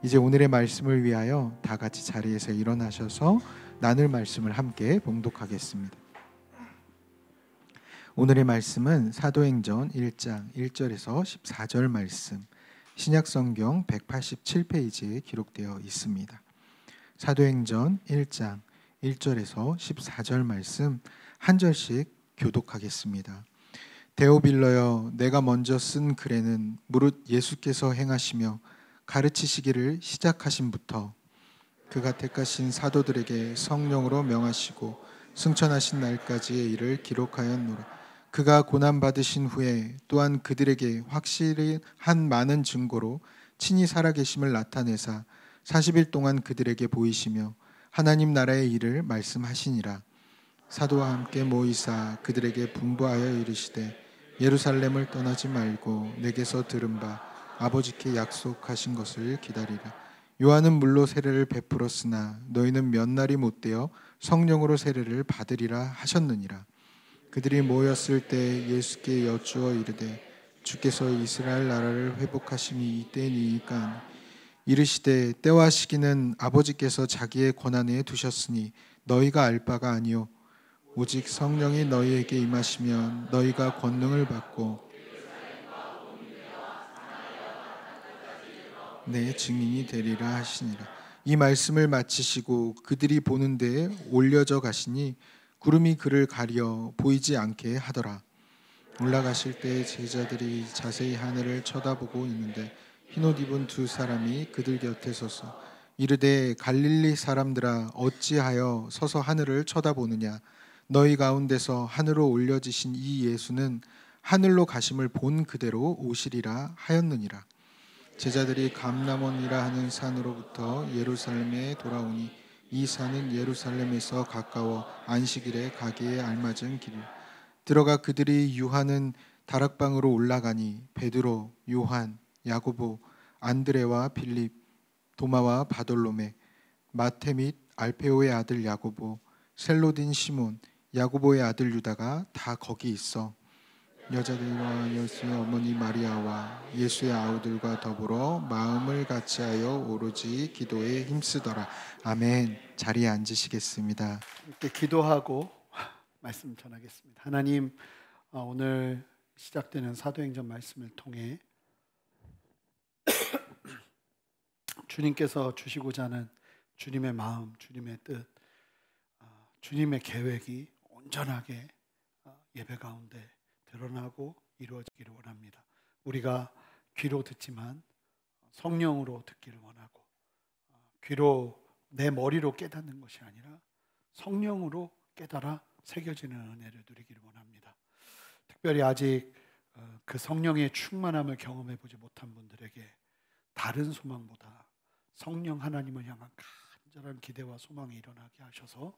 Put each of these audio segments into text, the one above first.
이제 오늘의 말씀을 위하여 다 같이 자리에서 일어나셔서 나눌 말씀을 함께 봉독하겠습니다. 오늘의 말씀은 사도행전 1장 1절에서 14절 말씀, 신약성경 187페이지에 기록되어 있습니다. 사도행전 1장 1절에서 14절 말씀 한 절씩 교독하겠습니다. 데오빌러여, 내가 먼저 쓴 글에는 무릇 예수께서 행하시며 가르치시기를 시작하신부터 그가 택하신 사도들에게 성령으로 명하시고 승천하신 날까지의 일을 기록하였노라. 그가 고난받으신 후에 또한 그들에게 확실히 한 많은 증거로 친히 살아계심을 나타내사 40일 동안 그들에게 보이시며 하나님 나라의 일을 말씀하시니라. 사도와 함께 모이사 그들에게 분부하여 이르시되 예루살렘을 떠나지 말고 내게서 들은 바 아버지께 약속하신 것을 기다리라. 요한은 물로 세례를 베풀었으나 너희는 몇 날이 못되어 성령으로 세례를 받으리라 하셨느니라. 그들이 모였을 때 예수께 여쭈어 이르되 주께서 이스라엘 나라를 회복하심이 이때니이까 이르시되 때와 시기는 아버지께서 자기의 권한에 두셨으니 너희가 알 바가 아니요 오직 성령이 너희에게 임하시면 너희가 권능을 받고 내 증인이 되리라 하시니라. 이 말씀을 마치시고 그들이 보는 데에 올려져 가시니 구름이 그를 가려 보이지 않게 하더라. 올라가실 때 제자들이 자세히 하늘을 쳐다보고 있는데 흰옷 입은 두 사람이 그들 곁에 서서 이르되 갈릴리 사람들아 어찌하여 서서 하늘을 쳐다보느냐. 너희 가운데서 하늘로 올려지신 이 예수는 하늘로 가심을 본 그대로 오시리라 하였느니라. 제자들이 감람원이라 하는 산으로부터 예루살렘에 돌아오니 이 산은 예루살렘에서 가까워 안식일에 가기에 알맞은 길이라. 들어가 그들이 유하는 다락방으로 올라가니 베드로, 요한, 야고보, 안드레와 빌립, 도마와 바돌로메, 마테 및 알페오의 아들 야고보, 셀로딘 시몬, 야고보의 아들 유다가 다 거기 있어 여자들과 예수의 어머니 마리아와 예수의 아우들과 더불어 마음을 같이하여 오로지 기도에 힘쓰더라. 아멘. 자리에 앉으시겠습니다. 이렇게 기도하고 말씀 전하겠습니다. 하나님, 오늘 시작되는 사도행전 말씀을 통해 주님께서 주시고자 하는 주님의 마음, 주님의 뜻, 주님의 계획이 온전하게 예배 가운데 드러나고 이루어지기를 원합니다. 우리가 귀로 듣지만 성령으로 듣기를 원하고, 귀로 내 머리로 깨닫는 것이 아니라 성령으로 깨달아 새겨지는 은혜를 누리기를 원합니다. 특별히 아직 그 성령의 충만함을 경험해 보지 못한 분들에게 다른 소망보다 성령 하나님을 향한 간절한 기대와 소망이 일어나게 하셔서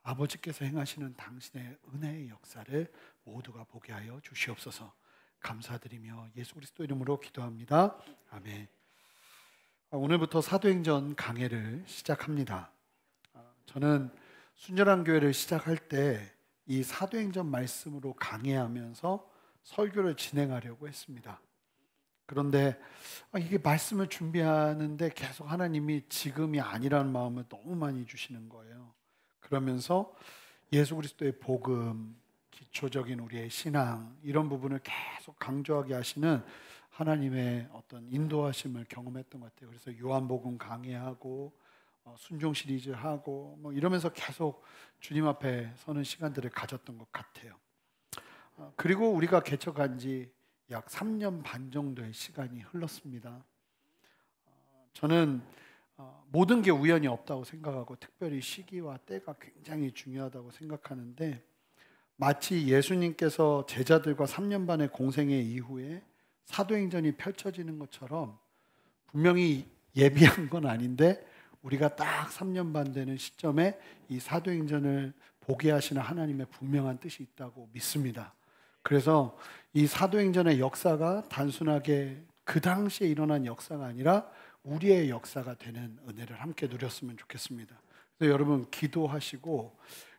아버지께서 행하시는 당신의 은혜의 역사를 모두가 보게 하여 주시옵소서. 감사드리며 예수 그리스도 이름으로 기도합니다. 아멘. 오늘부터 사도행전 강해를 시작합니다. 저는 순전한 교회를 시작할 때 이 사도행전 말씀으로 강해하면서 설교를 진행하려고 했습니다. 그런데 이게 말씀을 준비하는데 계속 하나님이 지금이 아니라는 마음을 너무 많이 주시는 거예요. 그러면서 예수 그리스도의 복음, 기초적인 우리의 신앙, 이런 부분을 계속 강조하게 하시는 하나님의 어떤 인도하심을 경험했던 것 같아요. 그래서 요한복음 강해하고 순종 시리즈 하고 뭐 이러면서 계속 주님 앞에 서는 시간들을 가졌던 것 같아요. 그리고 우리가 개척한 지 약 3년 반 정도의 시간이 흘렀습니다. 저는 모든 게 우연이 없다고 생각하고 특별히 시기와 때가 굉장히 중요하다고 생각하는데, 마치 예수님께서 제자들과 3년 반의 공생의 이후에 사도행전이 펼쳐지는 것처럼 분명히 예비한 건 아닌데 우리가 딱 3년 반 되는 시점에 이 사도행전을 보게 하시는 하나님의 분명한 뜻이 있다고 믿습니다. 그래서 이 사도행전의 역사가 단순하게 그 당시에 일어난 역사가 아니라 우리의 역사가 되는 은혜를 함께 누렸으면 좋겠습니다. 그래서 여러분 기도하시고,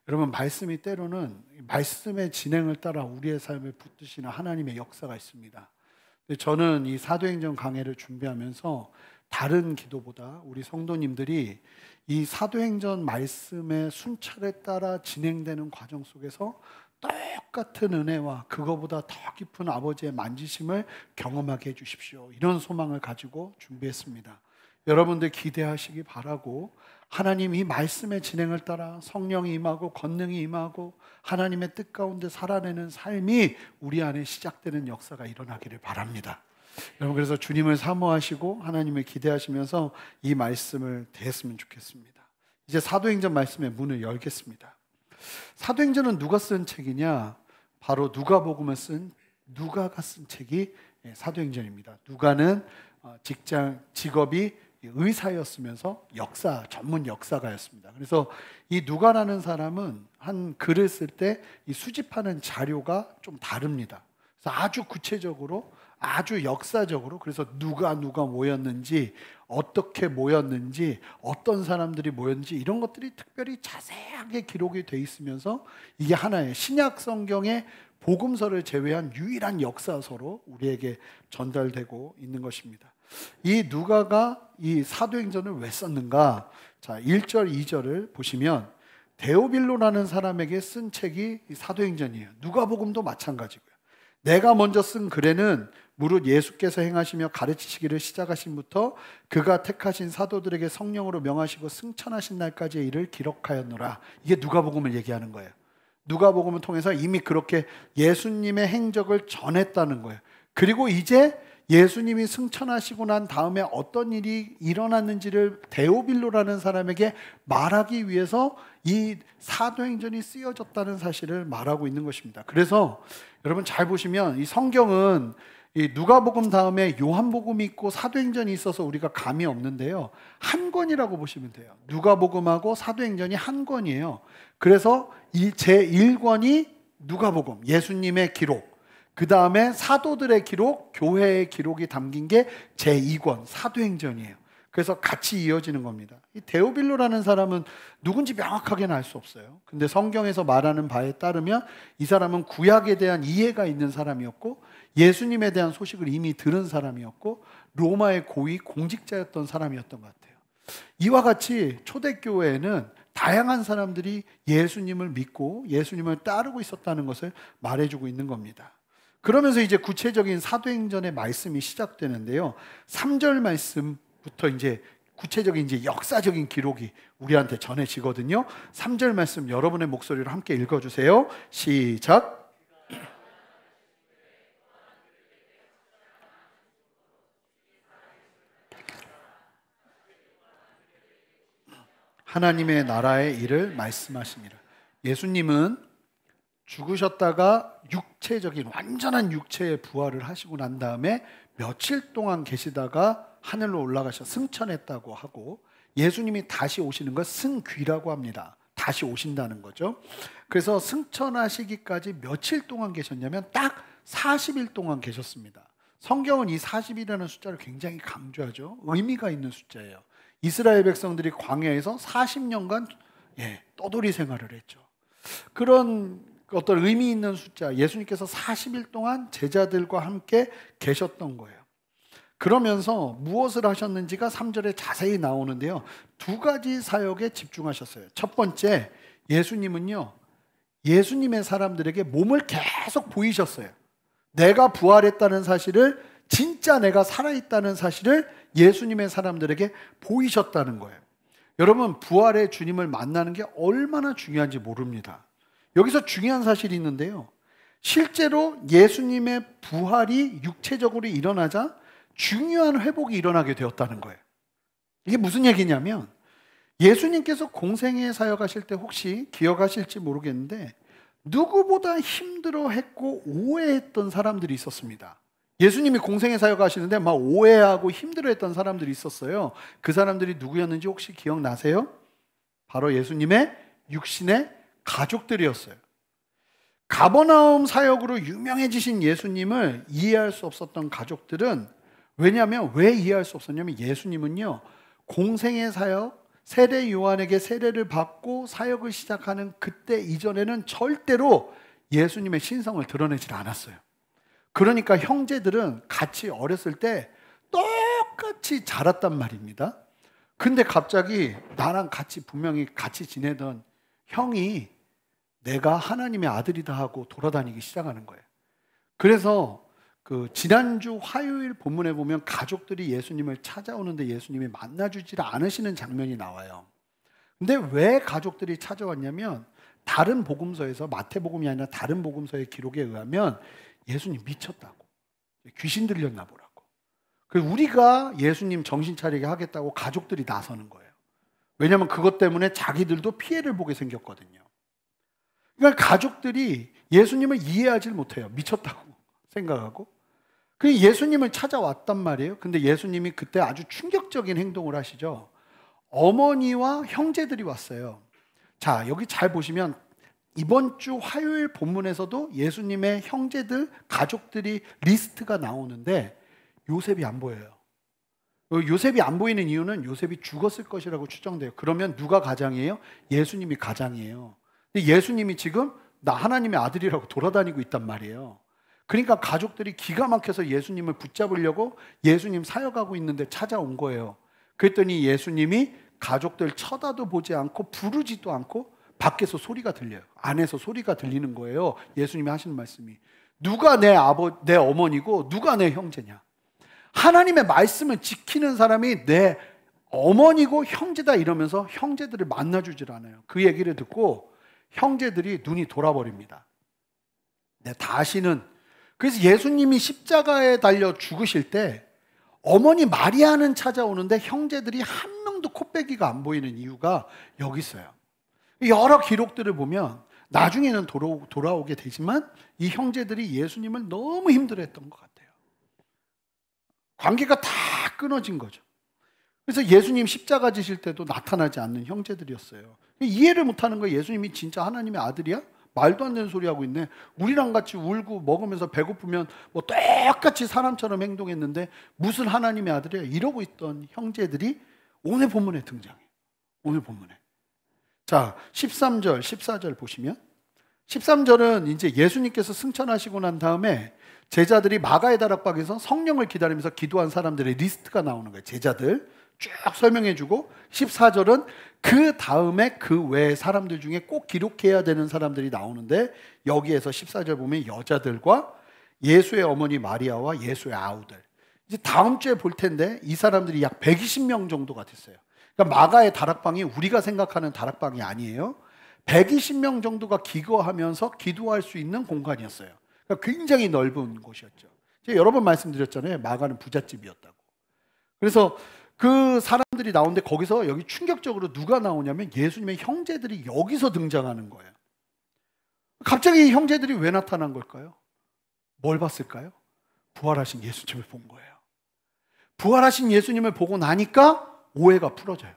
여러분 말씀이 때로는 말씀의 진행을 따라 우리의 삶을 붙드시는 하나님의 역사가 있습니다. 저는 이 사도행전 강해를 준비하면서 다른 기도보다 우리 성도님들이 이 사도행전 말씀의 순찰에 따라 진행되는 과정 속에서 똑같은 은혜와 그거보다 더 깊은 아버지의 만지심을 경험하게 해주십시오. 이런 소망을 가지고 준비했습니다. 여러분들 기대하시기 바라고, 하나님 이 말씀의 진행을 따라 성령이 임하고 권능이 임하고 하나님의 뜻 가운데 살아내는 삶이 우리 안에 시작되는 역사가 일어나기를 바랍니다. 여러분, 그래서 주님을 사모하시고 하나님을 기대하시면서 이 말씀을 대했으면 좋겠습니다. 이제 사도행전 말씀의 문을 열겠습니다. 사도행전은 누가 쓴 책이냐? 바로 누가복음을 쓴 누가가 쓴 책이 사도행전입니다. 누가는 직업이 의사였으면서 전문 역사가였습니다. 그래서 이 누가라는 사람은 한 글을 쓸 때 이 수집하는 자료가 좀 다릅니다. 그래서 아주 구체적으로, 아주 역사적으로, 그래서 누가 모였는지, 어떻게 모였는지, 어떤 사람들이 모였는지 이런 것들이 특별히 자세하게 기록이 돼 있으면서 이게 하나의 신약 성경의 복음서를 제외한 유일한 역사서로 우리에게 전달되고 있는 것입니다. 이 누가가 이 사도행전을 왜 썼는가? 자, 1절, 2절을 보시면 데오빌로라는 사람에게 쓴 책이 이 사도행전이에요. 누가복음도 마찬가지고요. 내가 먼저 쓴 글에는 무릇 예수께서 행하시며 가르치시기를 시작하신부터 그가 택하신 사도들에게 성령으로 명하시고 승천하신 날까지의 일을 기록하였노라. 이게 누가복음을 얘기하는 거예요. 누가복음을 통해서 이미 그렇게 예수님의 행적을 전했다는 거예요. 그리고 이제 예수님이 승천하시고 난 다음에 어떤 일이 일어났는지를 데오빌로라는 사람에게 말하기 위해서 이 사도행전이 쓰여졌다는 사실을 말하고 있는 것입니다. 그래서 여러분 잘 보시면 이 성경은 이 누가복음 다음에 요한복음이 있고 사도행전이 있어서 우리가 감이 없는데요, 한 권이라고 보시면 돼요. 누가복음하고 사도행전이 한 권이에요. 그래서 이 제1권이 누가복음, 예수님의 기록, 그 다음에 사도들의 기록, 교회의 기록이 담긴 게 제2권 사도행전이에요. 그래서 같이 이어지는 겁니다. 이 데오빌로라는 사람은 누군지 명확하게는 알 수 없어요. 근데 성경에서 말하는 바에 따르면 이 사람은 구약에 대한 이해가 있는 사람이었고, 예수님에 대한 소식을 이미 들은 사람이었고, 로마의 고위 공직자였던 사람이었던 것 같아요. 이와 같이 초대교회에는 다양한 사람들이 예수님을 믿고 예수님을 따르고 있었다는 것을 말해주고 있는 겁니다. 그러면서 이제 구체적인 사도행전의 말씀이 시작되는데요, 3절 말씀부터 이제 구체적인 이제 역사적인 기록이 우리한테 전해지거든요. 3절 말씀 여러분의 목소리로 함께 읽어주세요. 시작. 하나님의 나라의 일을 말씀하시니라. 예수님은 죽으셨다가 육체적인 완전한 육체의 부활을 하시고 난 다음에 며칠 동안 계시다가 하늘로 올라가셔 승천했다고 하고, 예수님이 다시 오시는 걸 승귀라고 합니다. 다시 오신다는 거죠. 그래서 승천하시기까지 며칠 동안 계셨냐면 딱 40일 동안 계셨습니다. 성경은 이 40이라는 숫자를 굉장히 강조하죠. 의미가 있는 숫자예요. 이스라엘 백성들이 광야에서 40년간 떠돌이 생활을 했죠. 그런 어떤 의미 있는 숫자, 예수님께서 40일 동안 제자들과 함께 계셨던 거예요. 그러면서 무엇을 하셨는지가 3절에 자세히 나오는데요, 두 가지 사역에 집중하셨어요. 첫 번째, 예수님은요, 예수님의 사람들에게 몸을 계속 보이셨어요. 내가 부활했다는 사실을, 진짜 내가 살아있다는 사실을 예수님의 사람들에게 보이셨다는 거예요. 여러분, 부활의 주님을 만나는 게 얼마나 중요한지 모릅니다. 여기서 중요한 사실이 있는데요, 실제로 예수님의 부활이 육체적으로 일어나자 중요한 회복이 일어나게 되었다는 거예요. 이게 무슨 얘기냐면, 예수님께서 공생애 사역하실 때 혹시 기억하실지 모르겠는데 누구보다 힘들어했고 오해했던 사람들이 있었습니다. 예수님이 공생애 사역하시는데 막 오해하고 힘들어했던 사람들이 있었어요. 그 사람들이 누구였는지 혹시 기억나세요? 바로 예수님의 육신의 가족들이었어요. 가버나움 사역으로 유명해지신 예수님을 이해할 수 없었던 가족들은, 왜냐하면 왜 이해할 수 없었냐면 예수님은요, 공생애 사역, 세례 요한에게 세례를 받고 사역을 시작하는 그때 이전에는 절대로 예수님의 신성을 드러내질 않았어요. 그러니까 형제들은 같이 어렸을 때 똑같이 자랐단 말입니다. 근데 갑자기 나랑 같이 분명히 같이 지내던 형이 내가 하나님의 아들이다 하고 돌아다니기 시작하는 거예요. 그래서 그 지난주 화요일 본문에 보면 가족들이 예수님을 찾아오는데 예수님이 만나주질 않으시는 장면이 나와요. 근데 왜 가족들이 찾아왔냐면 다른 복음서에서, 마태복음이 아니라 다른 복음서의 기록에 의하면 예수님 미쳤다고, 귀신 들렸나 보라고. 그래서 우리가 예수님 정신 차리게 하겠다고 가족들이 나서는 거예요. 왜냐하면 그것 때문에 자기들도 피해를 보게 생겼거든요. 그러니까 가족들이 예수님을 이해하지 못해요. 미쳤다고 생각하고. 그 예수님을 찾아왔단 말이에요. 근데 예수님이 그때 아주 충격적인 행동을 하시죠. 어머니와 형제들이 왔어요. 자, 여기 잘 보시면 이번 주 화요일 본문에서도 예수님의 형제들, 가족들이 리스트가 나오는데 요셉이 안 보여요. 요셉이 안 보이는 이유는 요셉이 죽었을 것이라고 추정돼요. 그러면 누가 가장이에요? 예수님이 가장이에요. 근데 예수님이 지금 나 하나님의 아들이라고 돌아다니고 있단 말이에요. 그러니까 가족들이 기가 막혀서 예수님을 붙잡으려고 예수님 사역하고 있는데 찾아온 거예요. 그랬더니 예수님이 가족들 쳐다도 보지 않고 부르지도 않고 밖에서 소리가 들려요. 안에서 소리가 들리는 거예요. 예수님이 하시는 말씀이, 누가 내 어머니고 누가 내 형제냐. 하나님의 말씀을 지키는 사람이 내 어머니고 형제다 이러면서 형제들을 만나주질 않아요. 그 얘기를 듣고 형제들이 눈이 돌아버립니다. 다시는. 그래서 예수님이 십자가에 달려 죽으실 때 어머니 마리아는 찾아오는데 형제들이 한 명도 코빼기가 안 보이는 이유가 여기 있어요. 여러 기록들을 보면 나중에는 돌아오게 되지만 이 형제들이 예수님을 너무 힘들어했던 것 같아요. 관계가 다 끊어진 거죠. 그래서 예수님 십자가 지실 때도 나타나지 않는 형제들이었어요. 이해를 못하는 거예요. 예수님이 진짜 하나님의 아들이야? 말도 안 되는 소리 하고 있네. 우리랑 같이 울고 먹으면서 배고프면 뭐 똑같이 사람처럼 행동했는데 무슨 하나님의 아들이야? 이러고 있던 형제들이 오늘 본문에 등장해요. 오늘 본문에. 자, 13절, 14절 보시면 13절은 이제 예수님께서 승천하시고 난 다음에 제자들이 마가의 다락방에서 성령을 기다리면서 기도한 사람들의 리스트가 나오는 거예요. 제자들 쭉 설명해주고 14절은 그 다음에 그 외의 사람들 중에 꼭 기록해야 되는 사람들이 나오는데 여기에서 14절 보면 여자들과 예수의 어머니 마리아와 예수의 아우들, 이제 다음 주에 볼 텐데 이 사람들이 약 120명 정도가 됐어요. 그러니까 마가의 다락방이 우리가 생각하는 다락방이 아니에요. 120명 정도가 기거하면서 기도할 수 있는 공간이었어요. 그러니까 굉장히 넓은 곳이었죠. 제가 여러 번 말씀드렸잖아요. 마가는 부잣집이었다고. 그래서 그 사람들이 나오는데 거기서 여기 충격적으로 누가 나오냐면 예수님의 형제들이 여기서 등장하는 거예요. 갑자기 형제들이 왜 나타난 걸까요? 뭘 봤을까요? 부활하신 예수님을 본 거예요. 부활하신 예수님을 보고 나니까 오해가 풀어져요.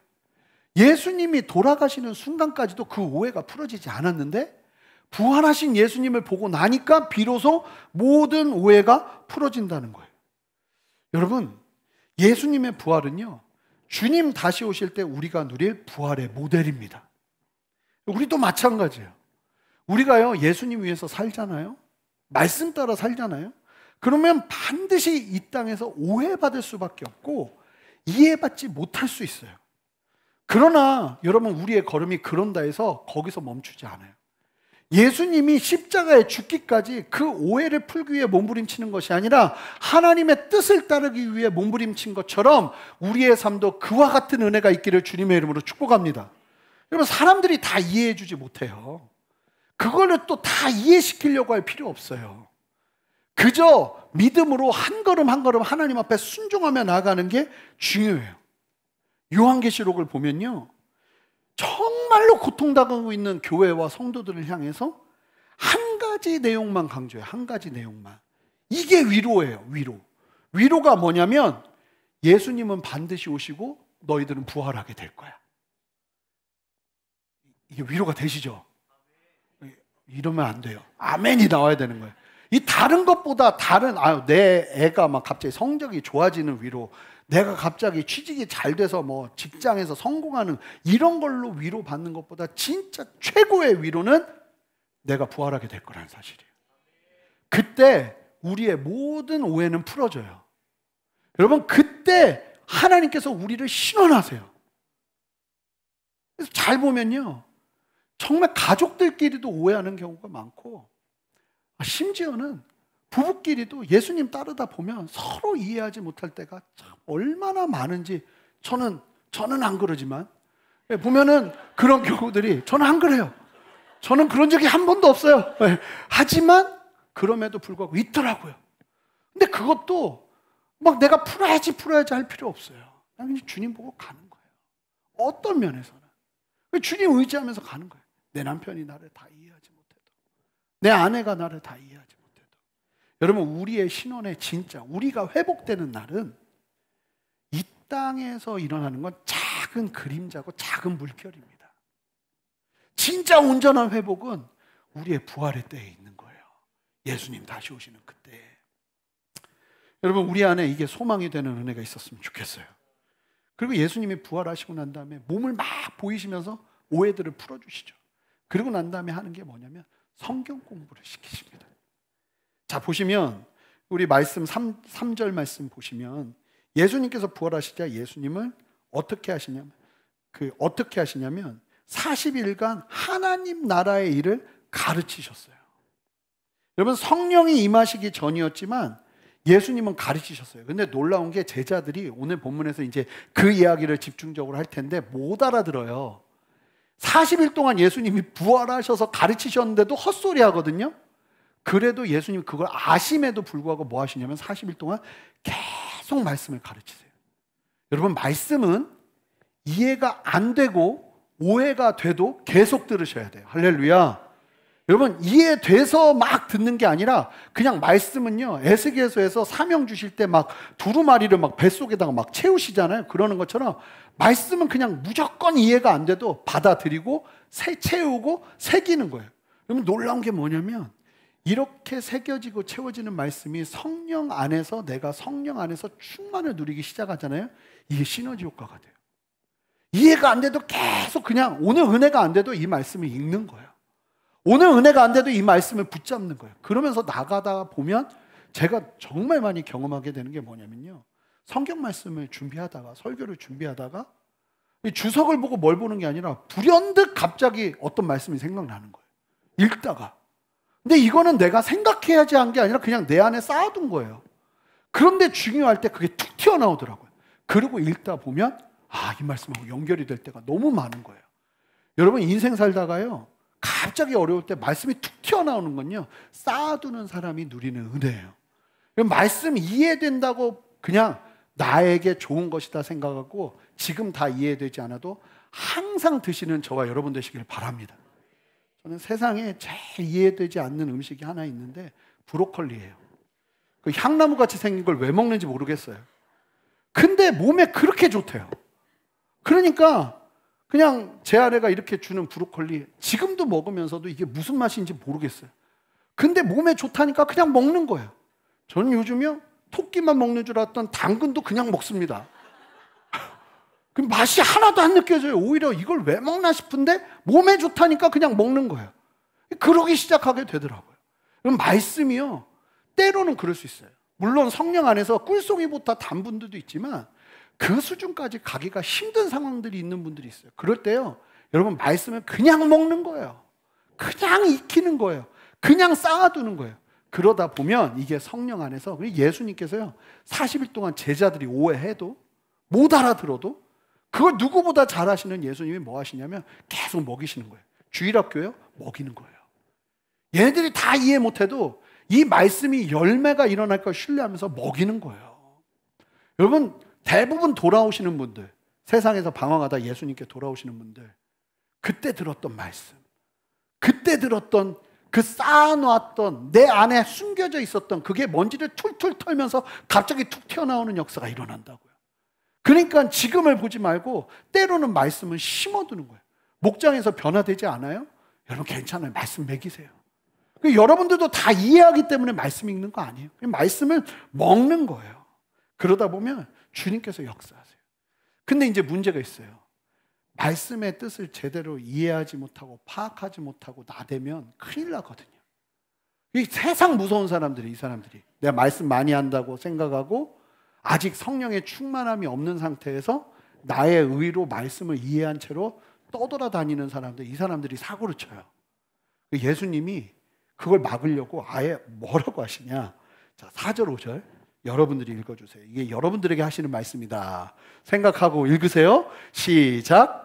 예수님이 돌아가시는 순간까지도 그 오해가 풀어지지 않았는데 부활하신 예수님을 보고 나니까 비로소 모든 오해가 풀어진다는 거예요. 여러분, 예수님의 부활은요, 주님 다시 오실 때 우리가 누릴 부활의 모델입니다. 우리도 마찬가지예요. 우리가요, 예수님 위해서 살잖아요. 말씀 따라 살잖아요. 그러면 반드시 이 땅에서 오해받을 수밖에 없고 이해받지 못할 수 있어요. 그러나 여러분, 우리의 걸음이 그런다 해서 거기서 멈추지 않아요. 예수님이 십자가에 죽기까지 그 오해를 풀기 위해 몸부림치는 것이 아니라 하나님의 뜻을 따르기 위해 몸부림친 것처럼 우리의 삶도 그와 같은 은혜가 있기를 주님의 이름으로 축복합니다. 여러분, 사람들이 다 이해해 주지 못해요. 그거를 또 다 이해시키려고 할 필요 없어요. 그저 믿음으로 한 걸음 한 걸음 하나님 앞에 순종하며 나아가는 게 중요해요. 요한계시록을 보면요, 정말로 고통당하고 있는 교회와 성도들을 향해서 한 가지 내용만 강조해요. 한 가지 내용만. 이게 위로예요. 위로가 뭐냐면 예수님은 반드시 오시고 너희들은 부활하게 될 거야. 이게 위로가 되시죠? 이러면 안 돼요. 아멘이 나와야 되는 거예요. 이 다른 것보다 내 애가 막 갑자기 성적이 좋아지는 위로, 내가 갑자기 취직이 잘 돼서 뭐 직장에서 성공하는 이런 걸로 위로받는 것보다 진짜 최고의 위로는 내가 부활하게 될 거라는 사실이에요. 그때 우리의 모든 오해는 풀어져요. 여러분, 그때 하나님께서 우리를 신원하세요. 그래서 잘 보면요, 정말 가족들끼리도 오해하는 경우가 많고, 심지어는 부부끼리도 예수님 따르다 보면 서로 이해하지 못할 때가 참 얼마나 많은지, 저는 안 그러지만 보면은 그런 경우들이, 저는 안 그래요. 저는 그런 적이 한 번도 없어요. 하지만 그럼에도 불구하고 있더라고요. 근데 그것도 막 내가 풀어야지 할 필요 없어요. 그냥 주님 보고 가는 거예요. 어떤 면에서는 주님 의지하면서 가는 거예요. 내 남편이 나를 다 이해하지 못해도, 내 아내가 나를 다 이해하지 못해도. 여러분, 우리의 신원의 진짜 우리가 회복되는 날은 이 땅에서 일어나는 건 작은 그림자고 작은 물결입니다. 진짜 온전한 회복은 우리의 부활의 때에 있는 거예요. 예수님 다시 오시는 그때. 여러분, 우리 안에 이게 소망이 되는 은혜가 있었으면 좋겠어요. 그리고 예수님이 부활하시고 난 다음에 몸을 막 보이시면서 오해들을 풀어주시죠. 그리고 난 다음에 하는 게 뭐냐면 성경 공부를 시키십니다. 자, 보시면 우리 말씀 3절 말씀 보시면 예수님께서 부활하시자 예수님을 어떻게 하시냐면 40일간 하나님 나라의 일을 가르치셨어요. 여러분, 성령이 임하시기 전이었지만 예수님은 가르치셨어요. 근데 놀라운 게 제자들이 오늘 본문에서 이제 그 이야기를 집중적으로 할 텐데 못 알아들어요. 40일 동안 예수님이 부활하셔서 가르치셨는데도 헛소리 하거든요. 그래도 예수님 그걸 아심에도 불구하고 뭐 하시냐면 40일 동안 계속 말씀을 가르치세요. 여러분, 말씀은 이해가 안 되고 오해가 돼도 계속 들으셔야 돼요. 할렐루야. 여러분, 이해돼서 막 듣는 게 아니라 그냥 말씀은요, 에스겔서에서 사명 주실 때 막 두루마리를 막 뱃속에다가 막 채우시잖아요. 그러는 것처럼 말씀은 그냥 무조건 이해가 안 돼도 받아들이고 채우고 새기는 거예요. 여러분, 놀라운 게 뭐냐면 이렇게 새겨지고 채워지는 말씀이 성령 안에서, 내가 성령 안에서 충만을 누리기 시작하잖아요. 이게 시너지 효과가 돼요. 이해가 안 돼도 계속 그냥 오늘 은혜가 안 돼도 이 말씀을 읽는 거예요. 오늘 은혜가 안 돼도 이 말씀을 붙잡는 거예요. 그러면서 나가다 보면 제가 정말 많이 경험하게 되는 게 뭐냐면요, 성경 말씀을 준비하다가, 설교를 준비하다가 주석을 보고 뭘 보는 게 아니라 불현듯 갑자기 어떤 말씀이 생각나는 거예요. 읽다가. 근데 이거는 내가 생각해야지 한 게 아니라 그냥 내 안에 쌓아둔 거예요. 그런데 중요할 때 그게 툭 튀어나오더라고요. 그리고 읽다 보면 이 말씀하고 연결이 될 때가 너무 많은 거예요. 여러분, 인생 살다가요, 갑자기 어려울 때 말씀이 툭 튀어나오는 건요, 쌓아두는 사람이 누리는 은혜예요. 말씀이 이해된다고 그냥 나에게 좋은 것이다 생각하고 지금 다 이해되지 않아도 항상 드시는 저와 여러분 되시길 바랍니다. 저는 세상에 제일 이해되지 않는 음식이 하나 있는데 브로콜리예요. 그 향나무같이 생긴 걸 왜 먹는지 모르겠어요. 근데 몸에 그렇게 좋대요. 그러니까 그냥 제 아내가 이렇게 주는 브로콜리 지금도 먹으면서도 이게 무슨 맛인지 모르겠어요. 근데 몸에 좋다니까 그냥 먹는 거예요. 저는 요즘요, 토끼만 먹는 줄 알았던 당근도 그냥 먹습니다. 그 맛이 하나도 안 느껴져요. 오히려 이걸 왜 먹나 싶은데 몸에 좋다니까 그냥 먹는 거예요. 그러기 시작하게 되더라고요. 그럼 말씀이요, 때로는 그럴 수 있어요. 물론 성령 안에서 꿀송이보다 단 분들도 있지만 그 수준까지 가기가 힘든 상황들이 있는 분들이 있어요. 그럴 때요, 여러분, 말씀을 그냥 먹는 거예요. 그냥 익히는 거예요. 그냥 쌓아두는 거예요. 그러다 보면 이게 성령 안에서, 예수님께서요 40일 동안 제자들이 오해해도 못 알아들어도 그걸 누구보다 잘 하시는 예수님이 뭐 하시냐면 계속 먹이시는 거예요. 주일학교요, 먹이는 거예요. 얘네들이 다 이해 못해도 이 말씀이 열매가 일어날 걸 신뢰하면서 먹이는 거예요. 여러분, 대부분 돌아오시는 분들, 세상에서 방황하다 예수님께 돌아오시는 분들, 그때 들었던 말씀, 그때 들었던 그 쌓아놨던 내 안에 숨겨져 있었던 그게 먼지를 툴툴 털면서 갑자기 툭 튀어나오는 역사가 일어난다고요. 그러니까 지금을 보지 말고 때로는 말씀을 심어두는 거예요. 목장에서 변화되지 않아요? 여러분, 괜찮아요. 말씀 먹이세요. 여러분들도 다 이해하기 때문에 말씀 읽는 거 아니에요. 말씀을 먹는 거예요. 그러다 보면 주님께서 역사하세요. 근데 이제 문제가 있어요. 말씀의 뜻을 제대로 이해하지 못하고 파악하지 못하고 나대면 큰일 나거든요. 이 세상 무서운 사람들이, 이 사람들이 내가 말씀 많이 한다고 생각하고 아직 성령의 충만함이 없는 상태에서 나의 의로 말씀을 이해한 채로 떠돌아다니는 사람들, 이 사람들이 사고를 쳐요. 예수님이 그걸 막으려고 아예 뭐라고 하시냐. 자, 4절 5절 여러분들이 읽어주세요. 이게 여러분들에게 하시는 말씀이다 생각하고 읽으세요. 시작.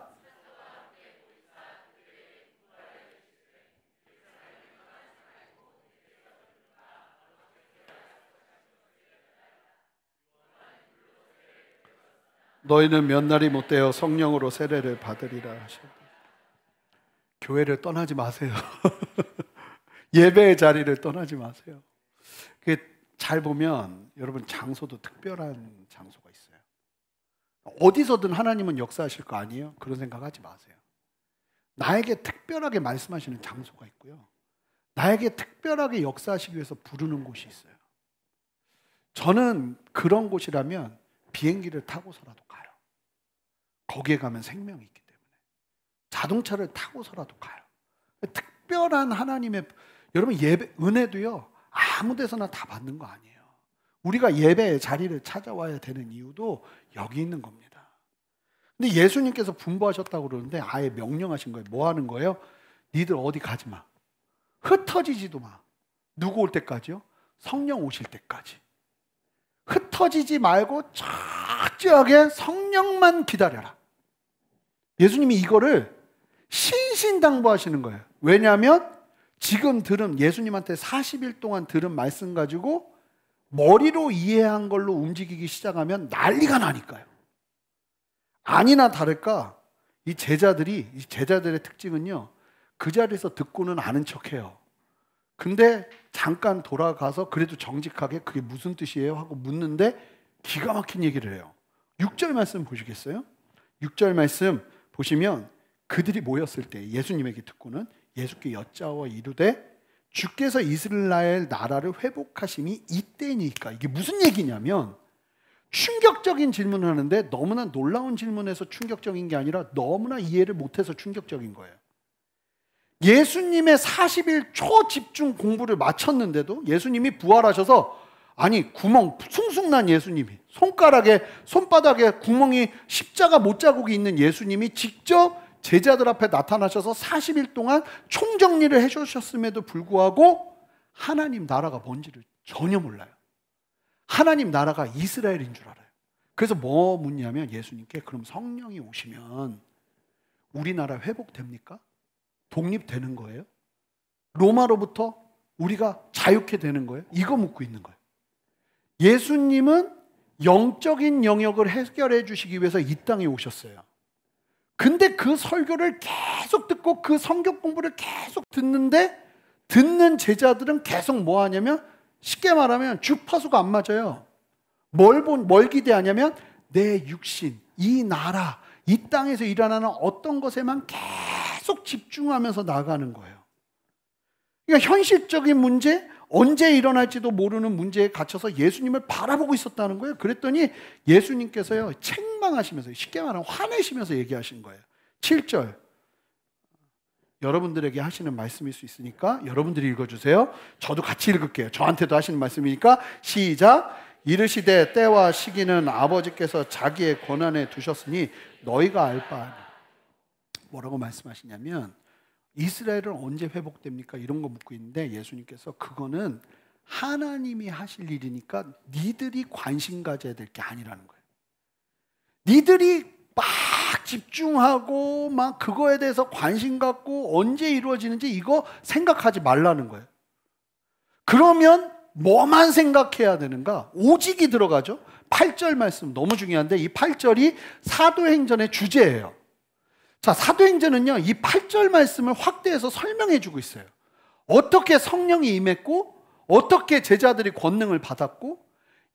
너희는 몇 날이 못되어 성령으로 세례를 받으리라 하셨다. 교회를 떠나지 마세요. 예배의 자리를 떠나지 마세요. 잘 보면 여러분 장소도 특별한 장소가 있어요. 어디서든 하나님은 역사하실 거 아니에요? 그런 생각하지 마세요. 나에게 특별하게 말씀하시는 장소가 있고요. 나에게 특별하게 역사하시기 위해서 부르는 곳이 있어요. 저는 그런 곳이라면 비행기를 타고서라도 가요. 거기에 가면 생명이 있기 때문에. 자동차를 타고서라도 가요. 특별한 하나님의, 여러분 예배 은혜도요 아무 데서나 다 받는 거 아니에요. 우리가 예배의 자리를 찾아와야 되는 이유도 여기 있는 겁니다. 근데 예수님께서 분부하셨다고 그러는데 아예 명령하신 거예요. 뭐 하는 거예요? 니들 어디 가지 마. 흩어지지도 마. 누구 올 때까지요? 성령 오실 때까지. 흩어지지 말고 철저하게 성령만 기다려라. 예수님이 이거를 신신당부하시는 거예요. 왜냐하면 지금 들은 예수님한테 40일 동안 들은 말씀 가지고 머리로 이해한 걸로 움직이기 시작하면 난리가 나니까요. 아니나 다를까 이 제자들의 특징은요, 그 자리에서 듣고는 아는 척해요. 근데 잠깐 돌아가서 그래도 정직하게 그게 무슨 뜻이에요? 하고 묻는데 기가 막힌 얘기를 해요. 6절 말씀 보시겠어요? 6절 말씀 보시면 그들이 모였을 때 예수님에게 듣고는 예수께 여짜와 이르되 주께서 이스라엘 나라를 회복하심이 이때니까. 이게 무슨 얘기냐면 충격적인 질문을 하는데 너무나 놀라운 질문에서 충격적인 게 아니라 너무나 이해를 못해서 충격적인 거예요. 예수님의 40일 초집중 공부를 마쳤는데도 예수님이 부활하셔서 아니 구멍 숭숭 난 예수님이 손바닥에 구멍이 십자가 못자국이 있는 예수님이 직접 제자들 앞에 나타나셔서 40일 동안 총정리를 해주셨음에도 불구하고 하나님 나라가 뭔지를 전혀 몰라요. 하나님 나라가 이스라엘인 줄 알아요. 그래서 뭐 묻냐면 예수님께 그럼 성령이 오시면 우리나라 회복됩니까? 독립되는 거예요? 로마로부터 우리가 자유케 되는 거예요? 이거 묻고 있는 거예요. 예수님은 영적인 영역을 해결해 주시기 위해서 이 땅에 오셨어요. 근데 그 설교를 계속 듣고 그 성경 공부를 계속 듣는데 듣는 제자들은 계속 뭐 하냐면 쉽게 말하면 주파수가 안 맞아요. 뭘 기대하냐면 내 육신, 이 나라, 이 땅에서 일어나는 어떤 것에만 계속 집중하면서 나가는 거예요. 그러니까 현실적인 문제, 언제 일어날지도 모르는 문제에 갇혀서 예수님을 바라보고 있었다는 거예요. 그랬더니 예수님께서요 책망하시면서, 쉽게 말하면 화내시면서 얘기하신 거예요. 7절 여러분들에게 하시는 말씀일 수 있으니까 여러분들이 읽어주세요. 저도 같이 읽을게요. 저한테도 하시는 말씀이니까 시작. 이르시되 때와 시기는 아버지께서 자기의 권한에 두셨으니 너희가 알 바 아니. 뭐라고 말씀하시냐면 이스라엘은 언제 회복됩니까? 이런 거 묻고 있는데 예수님께서 그거는 하나님이 하실 일이니까 니들이 관심 가져야 될 게 아니라는 거예요. 니들이 막 집중하고 막 그거에 대해서 관심 갖고 언제 이루어지는지 이거 생각하지 말라는 거예요. 그러면 뭐만 생각해야 되는가? 오직이 들어가죠. 8절 말씀 너무 중요한데 이 8절이 사도행전의 주제예요. 자, 사도행전은요 이 8절 말씀을 확대해서 설명해 주고 있어요. 어떻게 성령이 임했고 어떻게 제자들이 권능을 받았고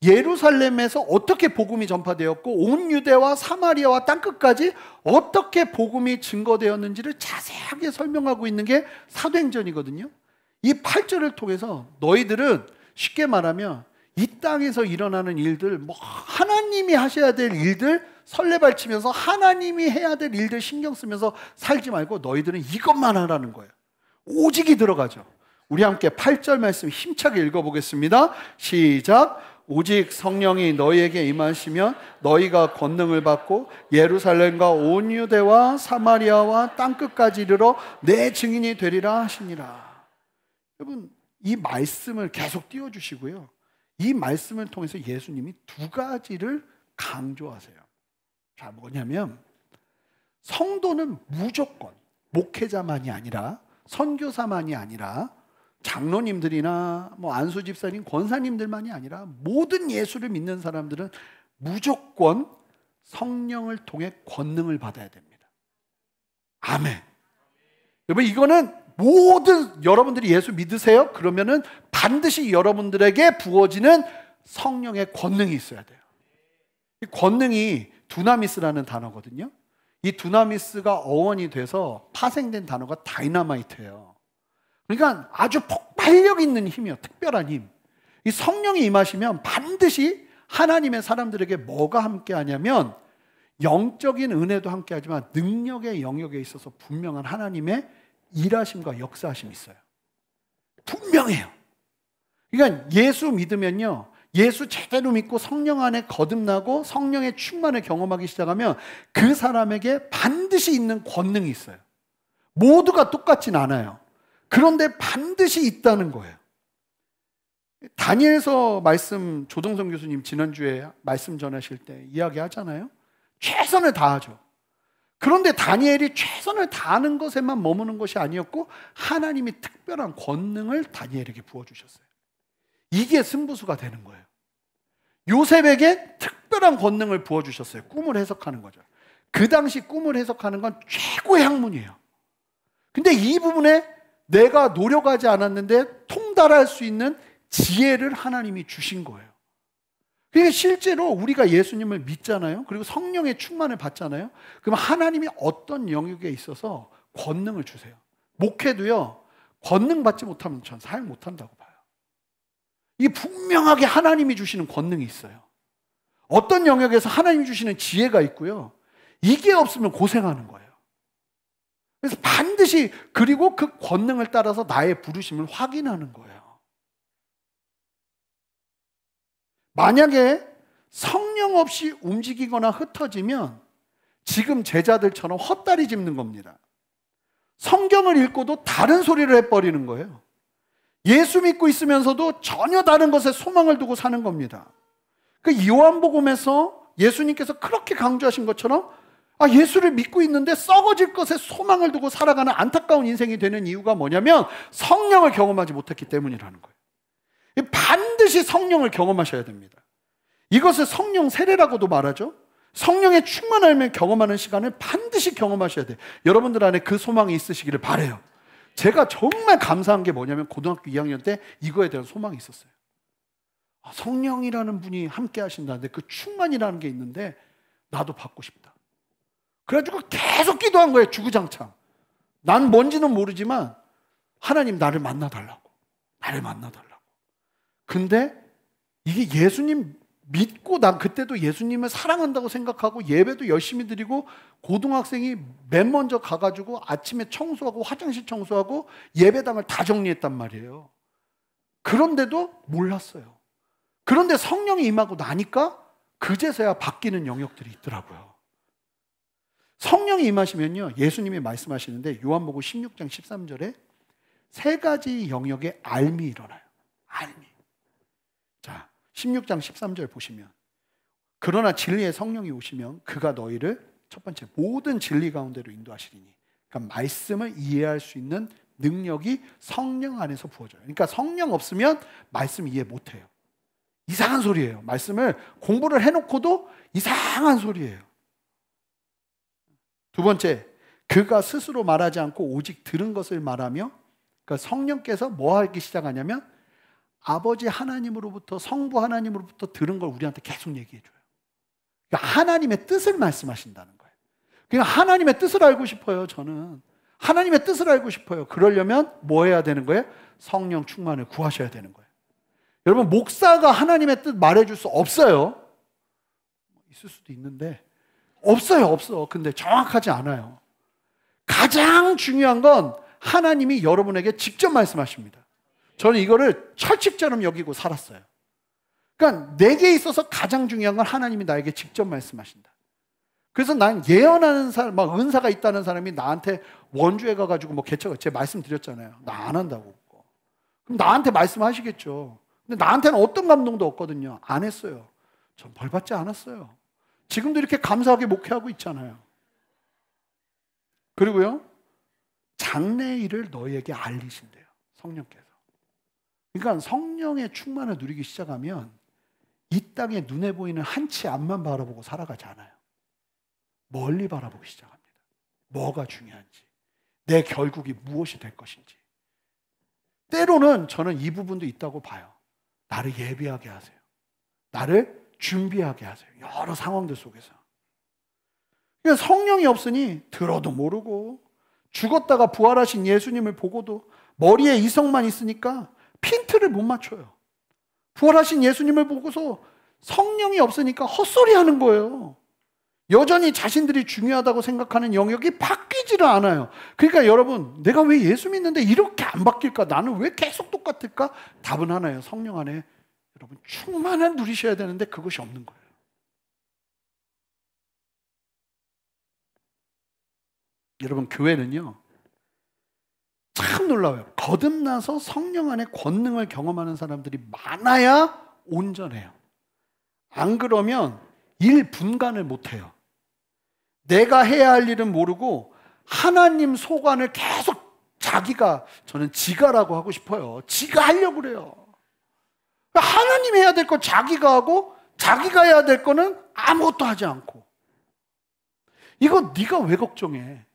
예루살렘에서 어떻게 복음이 전파되었고 온 유대와 사마리아와 땅끝까지 어떻게 복음이 증거되었는지를 자세하게 설명하고 있는 게 사도행전이거든요. 이 8절을 통해서 너희들은 쉽게 말하면 이 땅에서 일어나는 일들, 뭐 하나님이 하셔야 될 일들 설레발치면서 하나님이 해야 될 일들 신경 쓰면서 살지 말고 너희들은 이것만 하라는 거예요. 오직이 들어가죠. 우리 함께 8절 말씀 힘차게 읽어보겠습니다. 시작. 오직 성령이 너희에게 임하시면 너희가 권능을 받고 예루살렘과 온 유대와 사마리아와 땅끝까지 이르러 내 증인이 되리라 하시니라. 여러분, 이 말씀을 계속 띄워주시고요, 이 말씀을 통해서 예수님이 두 가지를 강조하세요. 자, 뭐냐면 성도는 무조건 목회자만이 아니라, 선교사만이 아니라, 장로님들이나 뭐 안수 집사님, 권사님들만이 아니라 모든 예수를 믿는 사람들은 무조건 성령을 통해 권능을 받아야 됩니다. 아멘. 여러분, 이거는 모든 여러분들이 예수 믿으세요? 그러면은 반드시 여러분들에게 부어지는 성령의 권능이 있어야 돼요. 이 권능이 두나미스라는 단어거든요. 이 두나미스가 어원이 돼서 파생된 단어가 다이너마이트예요. 그러니까 아주 폭발력 있는 힘이요, 특별한 힘. 이 성령이 임하시면 반드시 하나님의 사람들에게 뭐가 함께하냐면 영적인 은혜도 함께하지만 능력의 영역에 있어서 분명한 하나님의 일하심과 역사하심이 있어요. 분명해요. 그러니까 예수 믿으면요, 예수 제대로 믿고 성령 안에 거듭나고 성령의 충만을 경험하기 시작하면 그 사람에게 반드시 있는 권능이 있어요. 모두가 똑같진 않아요. 그런데 반드시 있다는 거예요. 다니엘서 말씀, 조동성 교수님 지난주에 말씀 전하실 때 이야기하잖아요. 최선을 다하죠. 그런데 다니엘이 최선을 다하는 것에만 머무는 것이 아니었고 하나님이 특별한 권능을 다니엘에게 부어주셨어요. 이게 승부수가 되는 거예요. 요셉에게 특별한 권능을 부어주셨어요. 꿈을 해석하는 거죠. 그 당시 꿈을 해석하는 건 최고의 학문이에요. 근데 이 부분에 내가 노력하지 않았는데 통달할 수 있는 지혜를 하나님이 주신 거예요. 그러니까 실제로 우리가 예수님을 믿잖아요. 그리고 성령의 충만을 받잖아요. 그럼 하나님이 어떤 영역에 있어서 권능을 주세요. 목회도요, 권능 받지 못하면 전 사용 못한다고 봐요. 이 분명하게 하나님이 주시는 권능이 있어요. 어떤 영역에서 하나님이 주시는 지혜가 있고요, 이게 없으면 고생하는 거예요. 그래서 반드시, 그리고 그 권능을 따라서 나의 부르심을 확인하는 거예요. 만약에 성령 없이 움직이거나 흩어지면 지금 제자들처럼 헛다리 짚는 겁니다. 성경을 읽고도 다른 소리를 해버리는 거예요. 예수 믿고 있으면서도 전혀 다른 것에 소망을 두고 사는 겁니다. 그 요한복음에서 예수님께서 그렇게 강조하신 것처럼 예수를 믿고 있는데 썩어질 것에 소망을 두고 살아가는 안타까운 인생이 되는 이유가 뭐냐면 성령을 경험하지 못했기 때문이라는 거예요. 반드시 성령을 경험하셔야 됩니다. 이것을 성령 세례라고도 말하죠. 성령의 충만함을 경험하는 시간을 반드시 경험하셔야 돼요. 여러분들 안에 그 소망이 있으시기를 바라요. 제가 정말 감사한 게 뭐냐면 고등학교 2학년 때 이거에 대한 소망이 있었어요. 성령이라는 분이 함께 하신다는데 그 충만이라는 게 있는데 나도 받고 싶다. 그래가지고 계속 기도한 거예요. 주구장창. 난 뭔지는 모르지만 하나님 나를 만나달라고. 나를 만나달라고. 근데 이게 예수님 믿고 난 그때도 예수님을 사랑한다고 생각하고 예배도 열심히 드리고 고등학생이 맨 먼저 가가지고 아침에 청소하고 화장실 청소하고 예배당을 다 정리했단 말이에요. 그런데도 몰랐어요. 그런데 성령이 임하고 나니까 그제서야 바뀌는 영역들이 있더라고요. 성령이 임하시면요, 예수님이 말씀하시는데 요한복음 16장 13절에 세 가지 영역의 알미 일어나요. 알미. 자, 16장 13절 보시면 그러나 진리의 성령이 오시면 그가 너희를 첫 번째 모든 진리 가운데로 인도하시리니, 그러니까 말씀을 이해할 수 있는 능력이 성령 안에서 부어져요. 그러니까 성령 없으면 말씀 이해 못해요. 이상한 소리예요. 말씀을 공부를 해놓고도 이상한 소리예요. 두 번째, 그가 스스로 말하지 않고 오직 들은 것을 말하며, 그러니까 성령께서 뭐 하기 시작하냐면 아버지 하나님으로부터, 성부 하나님으로부터 들은 걸 우리한테 계속 얘기해 줘요. 그러니까 하나님의 뜻을 말씀하신다는 거예요. 그러니까 하나님의 뜻을 알고 싶어요. 저는 하나님의 뜻을 알고 싶어요. 그러려면 뭐 해야 되는 거예요? 성령 충만을 구하셔야 되는 거예요. 여러분, 목사가 하나님의 뜻 말해줄 수 없어요. 있을 수도 있는데 없어. 근데 정확하지 않아요. 가장 중요한 건 하나님이 여러분에게 직접 말씀하십니다. 저는 이거를 철칙처럼 여기고 살았어요. 그러니까 내게 있어서 가장 중요한 건 하나님이 나에게 직접 말씀하신다. 그래서 난 예언하는 사람, 막 은사가 있다는 사람이 나한테 원주에 가가지고 뭐 개척, 제가 말씀드렸잖아요. 나 안 한다고. 그럼 나한테 말씀하시겠죠. 근데 나한테는 어떤 감동도 없거든요. 안 했어요. 전 벌 받지 않았어요. 지금도 이렇게 감사하게 목회하고 있잖아요. 그리고요, 장래의 일을 너희에게 알리신대요. 성령께서. 그러니까 성령의 충만을 누리기 시작하면 이 땅에 눈에 보이는 한치 앞만 바라보고 살아가지 않아요. 멀리 바라보기 시작합니다. 뭐가 중요한지, 내 결국이 무엇이 될 것인지. 때로는 저는 이 부분도 있다고 봐요. 나를 예비하게 하세요. 나를 준비하게 하세요. 여러 상황들 속에서. 그러니까 성령이 없으니 들어도 모르고, 죽었다가 부활하신 예수님을 보고도 머리에 이성만 있으니까 핀트를 못 맞춰요. 부활하신 예수님을 보고서 성령이 없으니까 헛소리 하는 거예요. 여전히 자신들이 중요하다고 생각하는 영역이 바뀌지를 않아요. 그러니까 여러분, 내가 왜 예수 믿는데 이렇게 안 바뀔까? 나는 왜 계속 똑같을까? 답은 하나예요. 성령 안에 여러분 충만을 누리셔야 되는데 그것이 없는 거예요. 여러분, 교회는요 참 놀라워요. 거듭나서 성령 안에 권능을 경험하는 사람들이 많아야 온전해요. 안 그러면 일 분간을 못해요. 내가 해야 할 일은 모르고 하나님 소관을 계속 자기가, 저는 지가라고 하고 싶어요. 지가 하려고 그래요. 하나님 해야 될 거 자기가 하고, 자기가 해야 될 거는 아무것도 하지 않고. 이거 네가 왜 걱정해?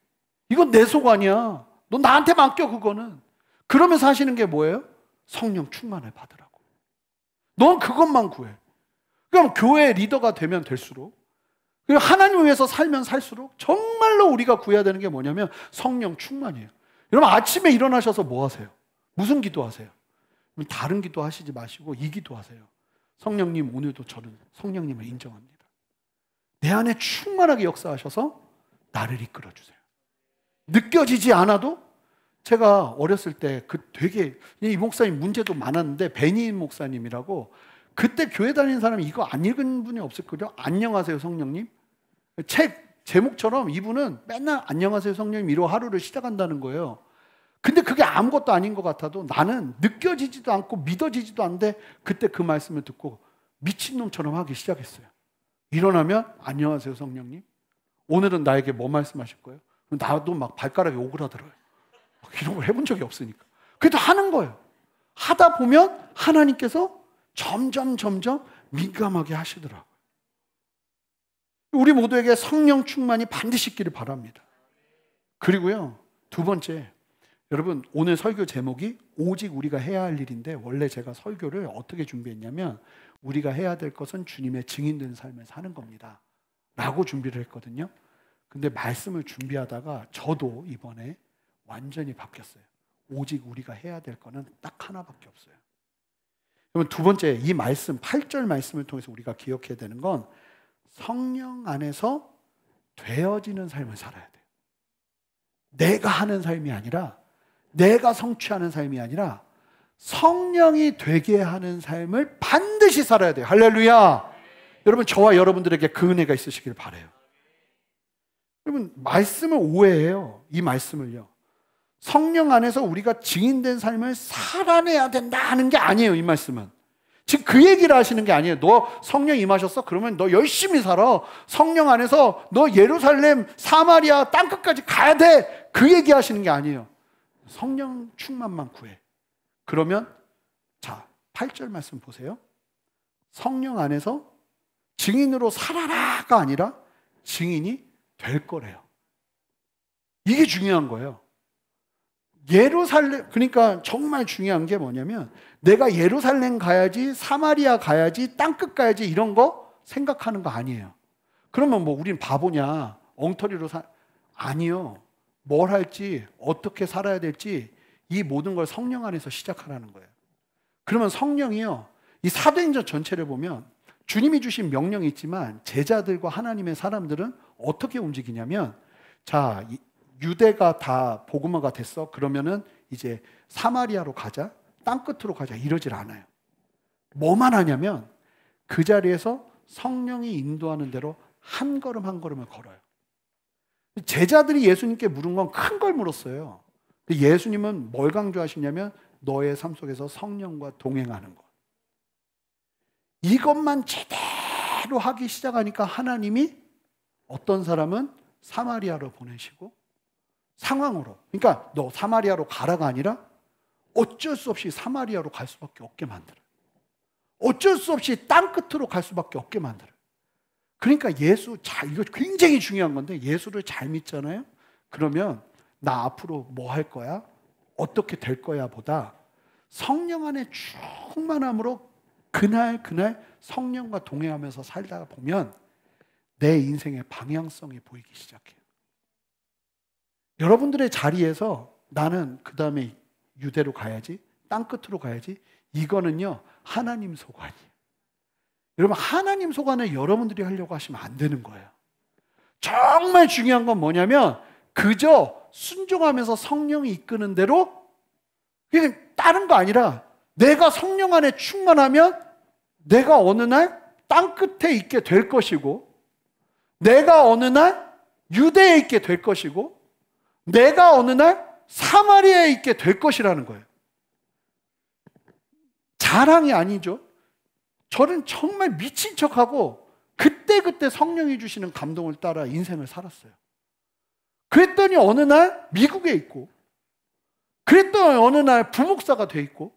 이건 내 소관이야. 너 나한테 맡겨, 그거는. 그러면서 하시는 게 뭐예요? 성령 충만을 받으라고. 넌 그것만 구해. 그럼 교회 리더가 되면 될수록, 그리고 하나님을 위해서 살면 살수록 정말로 우리가 구해야 되는 게 뭐냐면 성령 충만이에요. 여러분, 아침에 일어나셔서 뭐 하세요? 무슨 기도하세요? 다른 기도 하시지 마시고 이 기도하세요. 성령님, 오늘도 저는 성령님을 인정합니다. 내 안에 충만하게 역사하셔서 나를 이끌어주세요. 느껴지지 않아도, 제가 어렸을 때 되게, 이 목사님 문제도 많았는데, 베니 목사님이라고, 그때 교회 다니는 사람이 이거 안 읽은 분이 없을 거예요. 안녕하세요 성령님. 책 제목처럼 이분은 맨날 안녕하세요 성령님 이로 하루를 시작한다는 거예요. 근데 그게 아무것도 아닌 것 같아도 나는 느껴지지도 않고 믿어지지도 않는데, 그때 그 말씀을 듣고 미친놈처럼 하기 시작했어요. 일어나면 안녕하세요 성령님, 오늘은 나에게 뭐 말씀하실 거예요? 나도 막 발가락이 오그라들어요. 이런 걸 해본 적이 없으니까. 그래도 하는 거예요. 하다 보면 하나님께서 점점 민감하게 하시더라고요. 우리 모두에게 성령 충만이 반드시 있기를 바랍니다. 그리고요, 두 번째, 여러분, 오늘 설교 제목이 오직 우리가 해야 할 일인데, 원래 제가 설교를 어떻게 준비했냐면 우리가 해야 될 것은 주님의 증인된 삶을 사는 겁니다 라고 준비를 했거든요. 근데 말씀을 준비하다가 저도 이번에 완전히 바뀌었어요. 오직 우리가 해야 될 거는 딱 하나밖에 없어요. 그러면 두 번째, 이 말씀 8절 말씀을 통해서 우리가 기억해야 되는 건 성령 안에서 되어지는 삶을 살아야 돼요. 내가 하는 삶이 아니라, 내가 성취하는 삶이 아니라 성령이 되게 하는 삶을 반드시 살아야 돼요. 할렐루야. 여러분, 저와 여러분들에게 그 은혜가 있으시길 바라요. 여러분, 말씀을 오해해요. 이 말씀을요, 성령 안에서 우리가 증인된 삶을 살아내야 된다 하는 게 아니에요. 이 말씀은 지금 그 얘기를 하시는 게 아니에요. 너 성령 임하셨어? 그러면 너 열심히 살아. 성령 안에서 너 예루살렘, 사마리아 땅끝까지 가야 돼. 그 얘기 하시는 게 아니에요. 성령 충만만 구해. 그러면 자, 8절 말씀 보세요. 성령 안에서 증인으로 살아라가 아니라 증인이 될 거래요. 이게 중요한 거예요. 예루살렘, 그러니까 정말 중요한 게 뭐냐면, 내가 예루살렘 가야지, 사마리아 가야지, 땅끝 가야지 이런 거 생각하는 거 아니에요. 그러면 뭐 우린 바보냐, 엉터리로 아니요. 뭘 할지, 어떻게 살아야 될지 이 모든 걸 성령 안에서 시작하라는 거예요. 그러면 성령이요, 이 사도행전 전체를 보면 주님이 주신 명령이 있지만 제자들과 하나님의 사람들은 어떻게 움직이냐면, 자, 유대가 다 복음화가 됐어. 그러면은 이제 사마리아로 가자, 땅끝으로 가자, 이러질 않아요. 뭐만 하냐면 그 자리에서 성령이 인도하는 대로 한 걸음 한 걸음을 걸어요. 제자들이 예수님께 물은 건 큰 걸 물었어요. 예수님은 뭘 강조하시냐면 너의 삶 속에서 성령과 동행하는 것. 이것만 제대로 하기 시작하니까 하나님이 어떤 사람은 사마리아로 보내시고 상황으로, 그러니까 너 사마리아로 가라가 아니라 어쩔 수 없이 사마리아로 갈 수밖에 없게 만들어요. 어쩔 수 없이 땅 끝으로 갈 수밖에 없게 만들어요. 그러니까 이거 굉장히 중요한 건데, 예수를 잘 믿잖아요. 그러면 나 앞으로 뭐 할 거야? 어떻게 될 거야? 보다 성령 안에 충만함으로 그날 성령과 동행하면서 살다가 보면 내 인생의 방향성이 보이기 시작해요. 여러분들의 자리에서 나는 그 다음에 유대로 가야지, 땅 끝으로 가야지, 이거는요 하나님 소관이에요. 여러분, 하나님 소관을 여러분들이 하려고 하시면 안 되는 거예요. 정말 중요한 건 뭐냐면 그저 순종하면서 성령이 이끄는 대로, 그냥 다른 거 아니라 내가 성령 안에 충만하면 내가 어느 날 땅 끝에 있게 될 것이고, 내가 어느 날 유대에 있게 될 것이고, 내가 어느 날 사마리아에 있게 될 것이라는 거예요. 자랑이 아니죠. 저는 정말 미친 척하고 그때 성령이 주시는 감동을 따라 인생을 살았어요. 그랬더니 어느 날 미국에 있고, 그랬더니 어느 날 부목사가 돼 있고,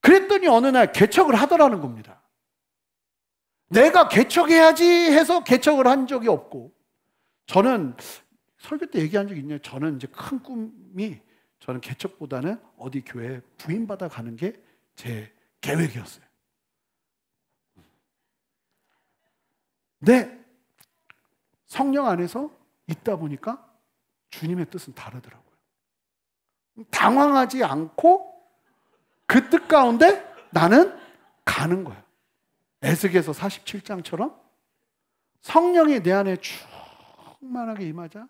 그랬더니 어느 날 개척을 하더라는 겁니다. 내가 개척해야지 해서 개척을 한 적이 없고, 저는 설교 때 얘기한 적이 있냐면, 저는 이제 큰 꿈이, 저는 개척보다는 어디 교회에 부임받아 가는 게 제 계획이었어요. 네, 성령 안에서 있다 보니까 주님의 뜻은 다르더라고요. 당황하지 않고 그 뜻 가운데 나는 가는 거예요. 에스겔서 47장처럼 성령이 내 안에 충만하게 임하자.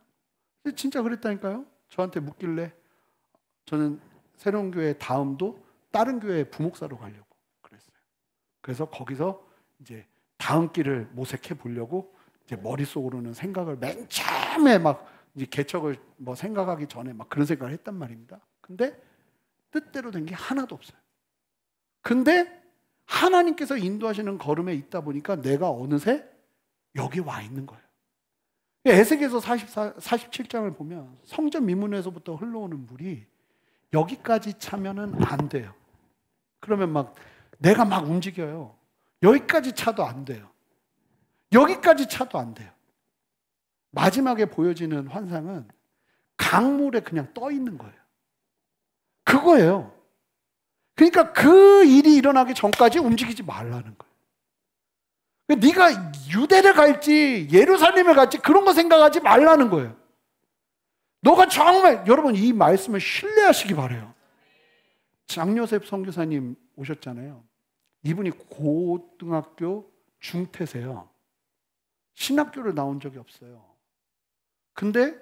진짜 그랬다니까요. 저한테 묻길래 저는 새로운 교회 다음도 다른 교회 부목사로 가려고 그랬어요. 그래서 거기서 이제 다음 길을 모색해 보려고 이제 머릿속으로는 생각을 맨 처음에 막 이제 개척을 뭐 생각하기 전에 막 그런 생각을 했단 말입니다. 근데 뜻대로 된 게 하나도 없어요. 근데 하나님께서 인도하시는 걸음에 있다 보니까 내가 어느새 여기 와 있는 거예요. 에스겔서 47장을 보면 성전 미문에서부터 흘러오는 물이 여기까지 차면은 안 돼요. 그러면 막 내가 막 움직여요. 여기까지 차도 안 돼요. 여기까지 차도 안 돼요. 마지막에 보여지는 환상은 강물에 그냥 떠 있는 거예요. 그거예요. 그러니까 그 일이 일어나기 전까지 움직이지 말라는 거예요. 네가 유대를 갈지 예루살렘을 갈지 그런 거 생각하지 말라는 거예요. 너가 정말, 여러분 이 말씀을 신뢰하시기 바라요. 장요셉 선교사님 오셨잖아요. 이분이 고등학교 중퇴세요. 신학교를 나온 적이 없어요. 근데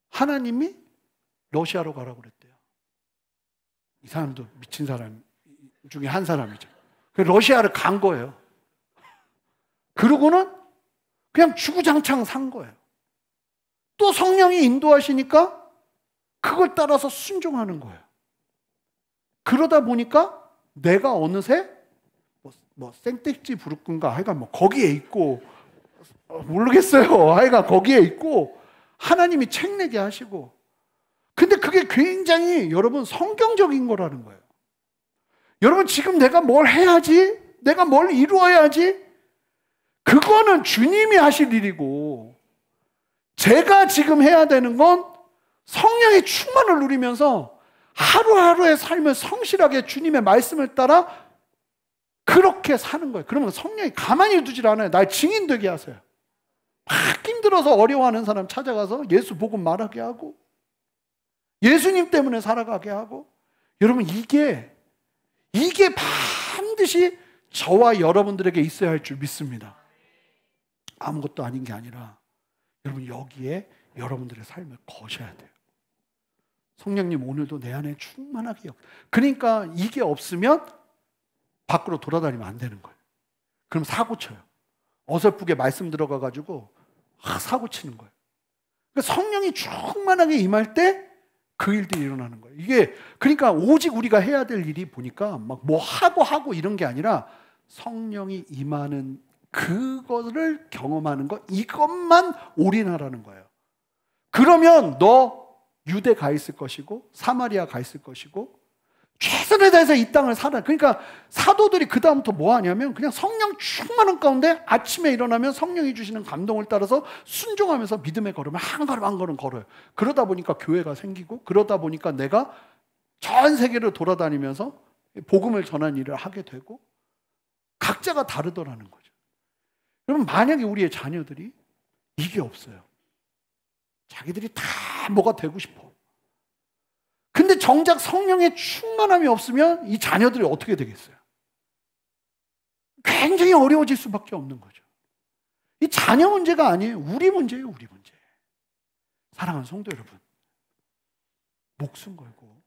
하나님이 러시아로 가라고 그랬대요. 이 사람도 미친 사람 중에 한 사람이죠. 러시아를 간 거예요. 그러고는 그냥 주구장창 산 거예요. 또 성령이 인도하시니까 그걸 따라서 순종하는 거예요. 그러다 보니까 내가 어느새 뭐 생택지 부르꾼가 하여간 뭐 거기에 있고, 모르겠어요. 하여간 거기에 있고 하나님이 책 내게 하시고, 근데 그게 굉장히 여러분 성경적인 거라는 거예요. 여러분 지금 내가 뭘 해야지, 내가 뭘 이루어야지, 그거는 주님이 하실 일이고, 제가 지금 해야 되는 건 성령의 충만을 누리면서 하루하루의 삶을 성실하게 주님의 말씀을 따라 그렇게 사는 거예요. 그러면 성령이 가만히 두질 않아요. 날 증인 되게 하세요. 막 힘들어서 어려워하는 사람 찾아가서 예수 복음 말하게 하고, 예수님 때문에 살아가게 하고. 여러분 이게 반드시 저와 여러분들에게 있어야 할 줄 믿습니다. 아무것도 아닌 게 아니라 여러분 여기에 여러분들의 삶을 거셔야 돼요. 성령님 오늘도 내 안에 충만하게 그러니까 이게 없으면 밖으로 돌아다니면 안 되는 거예요. 그럼 사고 쳐요. 어설프게 말씀 들어가가지고 사고 치는 거예요. 그러니까 성령이 충만하게 임할 때 그 일들이 일어나는 거예요. 이게 그러니까 오직 우리가 해야 될 일이 보니까 막 뭐 하고 이런 게 아니라 성령이 임하는 그거를 경험하는 것, 이것만 올인하라는 거예요. 그러면 너 유대 가 있을 것이고 사마리아 가 있을 것이고 최선을 다해서 이 땅을 살아. 그러니까 사도들이 그 다음부터 뭐 하냐면 그냥 성령 충만한 가운데 아침에 일어나면 성령이 주시는 감동을 따라서 순종하면서 믿음의 걸음을 한 걸음 한 걸음 걸어요. 그러다 보니까 교회가 생기고, 그러다 보니까 내가 전 세계를 돌아다니면서 복음을 전하는 일을 하게 되고, 각자가 다르더라는 거죠. 여러분, 만약에 우리의 자녀들이 이게 없어요. 자기들이 다 뭐가 되고 싶어. 근데 정작 성령의 충만함이 없으면 이 자녀들이 어떻게 되겠어요? 굉장히 어려워질 수밖에 없는 거죠. 이 자녀 문제가 아니에요. 우리 문제예요, 우리 문제. 사랑하는 성도 여러분, 목숨 걸고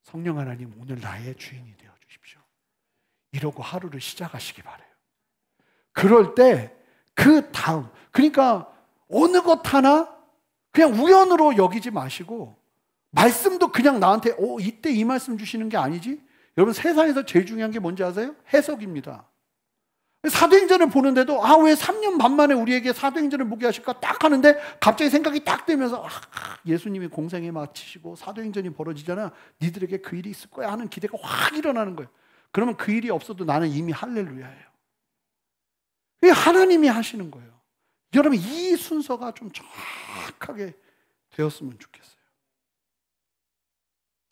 성령 하나님 오늘 나의 주인이 되어 주십시오. 이러고 하루를 시작하시기 바라요. 그럴 때 그 다음, 그러니까 어느 것 하나 그냥 우연으로 여기지 마시고, 말씀도 그냥 나한테 이때 이 말씀 주시는 게 아니지? 여러분, 세상에서 제일 중요한 게 뭔지 아세요? 해석입니다. 사도행전을 보는데도 왜 3년 반 만에 우리에게 사도행전을 보게 하실까 딱 하는데 갑자기 생각이 딱 되면서 예수님이 공생에 마치시고 사도행전이 벌어지잖아. 니들에게 그 일이 있을 거야 하는 기대가 확 일어나는 거예요. 그러면 그 일이 없어도 나는 이미 할렐루야예요. 이게 하나님이 하시는 거예요. 여러분, 이 순서가 좀 정확하게 되었으면 좋겠어요.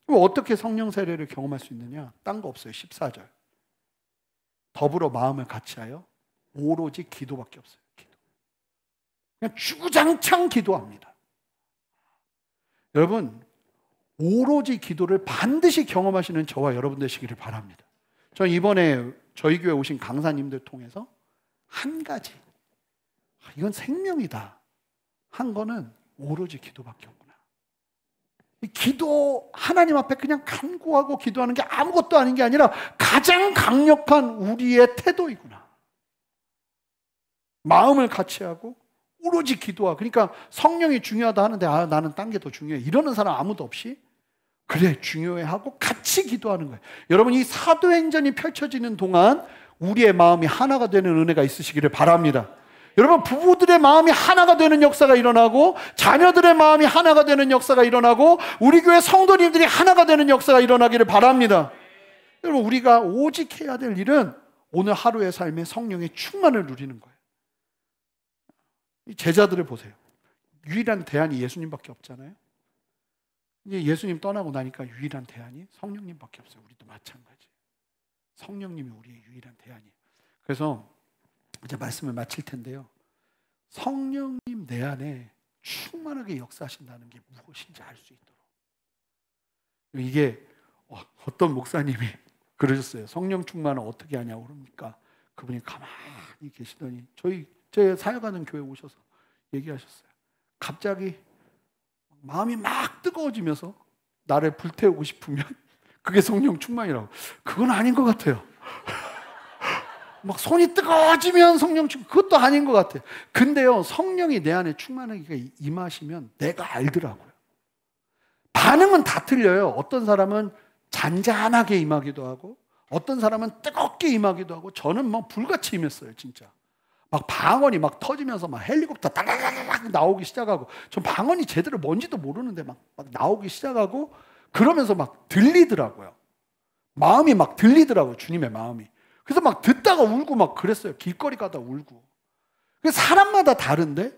어떻게 성령 세례를 경험할 수 있느냐? 딴 거 없어요. 14절. 더불어 마음을 같이하여 오로지 기도밖에 없어요. 기도. 그냥 주구장창 기도합니다. 여러분, 오로지 기도를 반드시 경험하시는 저와 여러분 되시기를 바랍니다. 저 이번에 저희 교회 오신 강사님들 통해서 한 가지, 이건 생명이다 한 거는 오로지 기도밖에 없구나. 기도, 하나님 앞에 그냥 간구하고 기도하는 게 아무것도 아닌 게 아니라 가장 강력한 우리의 태도이구나. 마음을 같이 하고 오로지 기도하고. 그러니까 성령이 중요하다 하는데 나는 딴 게 더 중요해 이러는 사람 아무도 없이, 그래 중요해 하고 같이 기도하는 거예요. 여러분, 이 사도행전이 펼쳐지는 동안 우리의 마음이 하나가 되는 은혜가 있으시기를 바랍니다. 여러분, 부부들의 마음이 하나가 되는 역사가 일어나고, 자녀들의 마음이 하나가 되는 역사가 일어나고, 우리 교회 성도님들이 하나가 되는 역사가 일어나기를 바랍니다. 여러분, 우리가 오직 해야 될 일은 오늘 하루의 삶에 성령의 충만을 누리는 거예요. 이 제자들을 보세요. 유일한 대안이 예수님밖에 없잖아요. 이제 예수님 떠나고 나니까 유일한 대안이 성령님밖에 없어요. 우리도 마찬가지. 성령님이 우리의 유일한 대안이에요. 그래서 이제 말씀을 마칠 텐데요. 성령님 내 안에 충만하게 역사하신다는 게 무엇인지 알 수 있도록. 이게 어떤 목사님이 그러셨어요. 성령 충만을 어떻게 하냐고 그럽니까? 그분이 가만히 계시더니 제 사역하는 교회 오셔서 얘기하셨어요. 갑자기 마음이 막 뜨거워지면서 나를 불태우고 싶으면 그게 성령 충만이라고. 그건 아닌 것 같아요. 막 손이 뜨거워지면 성령 충만, 그것도 아닌 것 같아요. 근데요, 성령이 내 안에 충만하게 임하시면 내가 알더라고요. 반응은 다 틀려요. 어떤 사람은 잔잔하게 임하기도 하고, 어떤 사람은 뜨겁게 임하기도 하고, 저는 막 불같이 임했어요, 진짜. 막 방언이 막 터지면서 막 헬리콥터 따라라락 나오기 시작하고, 전 방언이 제대로 뭔지도 모르는데 막 나오기 시작하고, 그러면서 막 들리더라고요. 마음이 막 들리더라고요, 주님의 마음이. 그래서 막 듣다가 울고 막 그랬어요. 길거리 가다 울고. 사람마다 다른데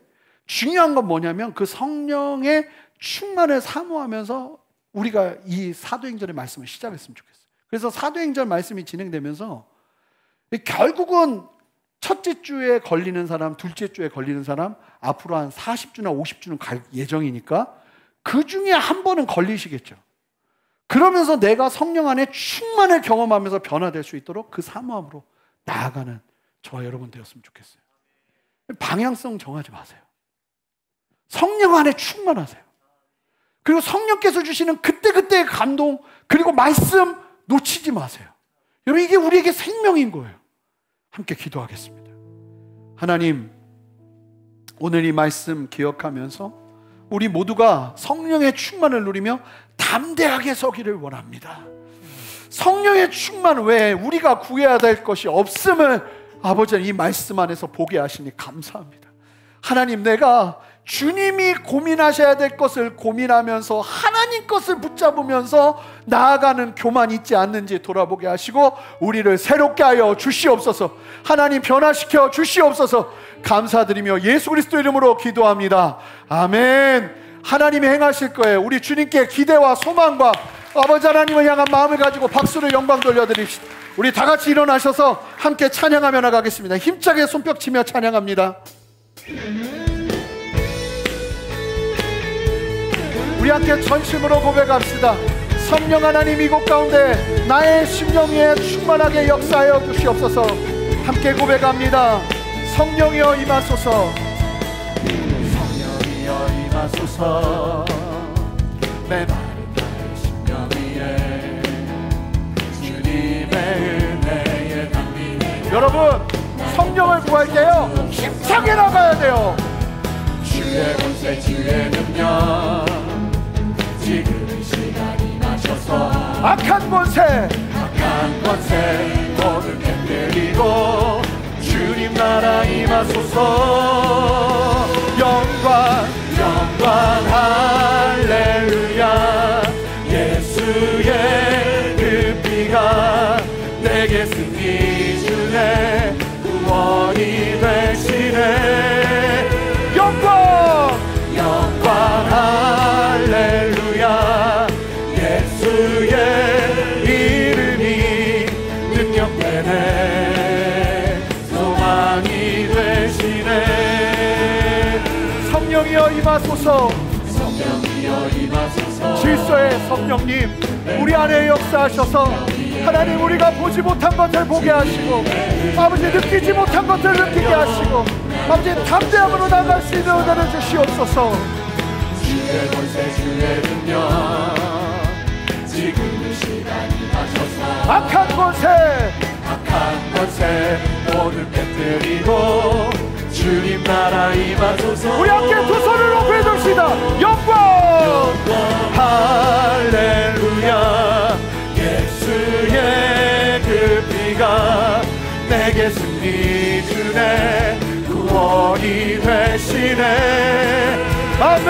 중요한 건 뭐냐면 그 성령의 충만을 사모하면서 우리가 이 사도행전의 말씀을 시작했으면 좋겠어요. 그래서 사도행전 말씀이 진행되면서 결국은 첫째 주에 걸리는 사람, 둘째 주에 걸리는 사람, 앞으로 한 40주나 50주는 갈 예정이니까 그 중에 한 번은 걸리시겠죠. 그러면서 내가 성령 안에 충만을 경험하면서 변화될 수 있도록 그 사모함으로 나아가는 저와 여러분 되었으면 좋겠어요. 방향성 정하지 마세요. 성령 안에 충만하세요. 그리고 성령께서 주시는 그때그때의 감동, 그리고 말씀 놓치지 마세요. 여러분, 이게 우리에게 생명인 거예요. 함께 기도하겠습니다. 하나님, 오늘 이 말씀 기억하면서 우리 모두가 성령의 충만을 누리며 담대하게 서기를 원합니다. 성령의 충만 외에 우리가 구해야 될 것이 없음을 아버지는 이 말씀 안에서 보게 하시니 감사합니다. 하나님, 내가 주님이 고민하셔야 될 것을 고민하면서 하나님 것을 붙잡으면서 나아가는 교만 있지 않는지 돌아보게 하시고 우리를 새롭게 하여 주시옵소서. 하나님, 변화시켜 주시옵소서. 감사드리며 예수 그리스도 이름으로 기도합니다. 아멘. 하나님이 행하실 거예요. 우리 주님께 기대와 소망과 아버지 하나님을 향한 마음을 가지고 박수를 영광 돌려드립시다. 우리 다 같이 일어나셔서 함께 찬양하며 나가겠습니다. 힘차게 손뼉 치며 찬양합니다. 우리 함께 전심으로 고백합시다. 성령 하나님, 이곳 가운데 나의 심령 위에 충만하게 역사하여 주시옵소서. 함께 고백합니다. 성령이여 임하소서. 성령이여 임하소서. 메마른 나의 심령 위에 주님의 은혜의 담비. 여러분, 성령을 구할 때요 힘차게 나가야 돼요. 주의 권세 주의 능력 지금 이 시간 임하셔서 악한 권세 모두 깨뜨리고 주님 나라 임하소서. 영광 할렐루야. 예수의 그 피가 내게 승리 주네. 구원이 되시네. 영광 할렐루야. 예수의 이름이 능력되네. 소망이 되시네. 성령이여 임하소서. 성령이여 임하소서. 질서의 성령님, 우리 안에 역사하셔서 하나님, 우리가 보지 못한 것을 보게 하시고 아버지, 느끼지 못한 것을 느끼게 하시고 아버지, 담대함으로 나갈 수 있는 은혜를 주시옵소서. 주의 권세 주의 능력 지금 이 시간 임하셔서 악한 권세 모두 깨뜨리고 주님 나라 임하소서. 우리 함께 두 손을 높이 듭시다. 영광 할렐루야. 예수의 그 피가 내게 승리 주네. 구원이 되시네. 아멘.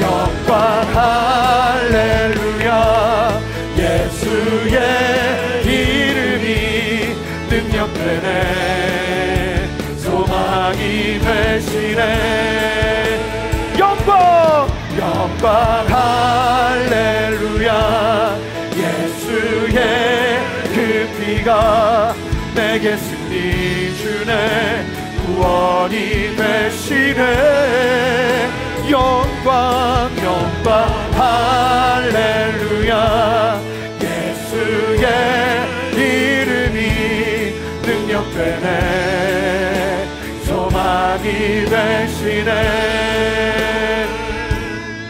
영광 할렐루야. 예수의 이름이 능력되네. 소망이 되시네. 영광 할렐루야. 예수의 그 피가 내게 승리 주네. 구원이 되시네. 영광 할렐루야. 예수의 이름이 능력되네. 소망이 되시네.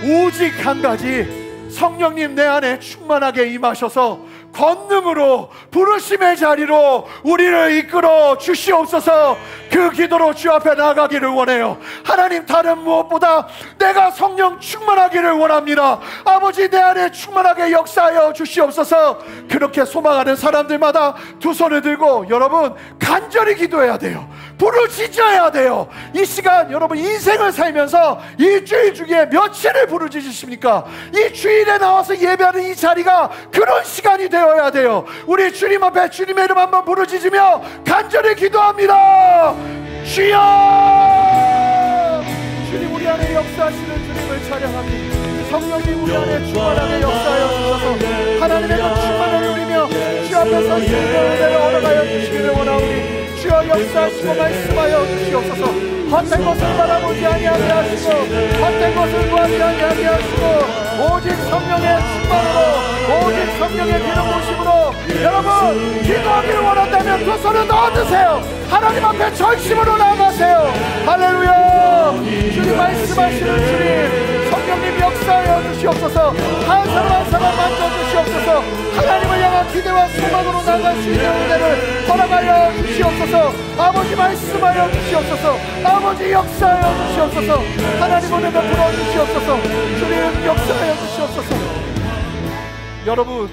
오직 한 가지, 성령님 내 안에 충만하게 임하셔서 권능으로 부르심의 자리로 우리를 이끌어 주시옵소서. 그 기도로 주 앞에 나가기를 원해요. 하나님, 다른 무엇보다 내가 성령 충만하기를 원합니다. 아버지, 내 안에 충만하게 역사하여 주시옵소서. 그렇게 소망하는 사람들마다 두 손을 들고 여러분 간절히 기도해야 돼요. 부르짖어야 돼요. 이 시간 여러분 인생을 살면서 일주일 중에 며칠을 부르짖으십니까? 이 주일에 나와서 예배하는 이 자리가 그런 시간이 되어야 돼요. 우리 주님 앞에 주님의 이름 한번 부르짖으며 간절히 기도합니다. 주여! 주님, 우리 안에 역사하시는 주님을 찬양합니다. 성령님, 우리 안에 충만하게 역사하여 주셔서 하나님의 그 충만을 누리며 주 앞에서 주님의 은혜를 얻어가여 주시기를 원하오니 주여 역사하시고 말씀하여 주시옵소서. 헛된 것을 바라보지 아니하게 하시고 헛된 것을 구하지 아니하게 하시고 오직 성령의 충만으로 오직 성령의 기름 부으심으로 여러분 기도하기를 원한다면 두 손을 더 드세요. 하나님 앞에 전심으로 나아가세요. 할렐루야. 주님 말씀하시는 주님, 성령님 역사 역사하여 주시옵소서. 한 사람 한 사람 만져주시옵소서. 하나님을 향한 기대와 소망으로 나아갈 수 있는 은혜를 허락하여 주시옵소서. 아버지 말씀하여 주시옵소서. 아버지 역사하여 주시옵소서. 하나님 은혜 베풀어 주시옵소서. 주님 역사하여 주시옵소서. 여러분,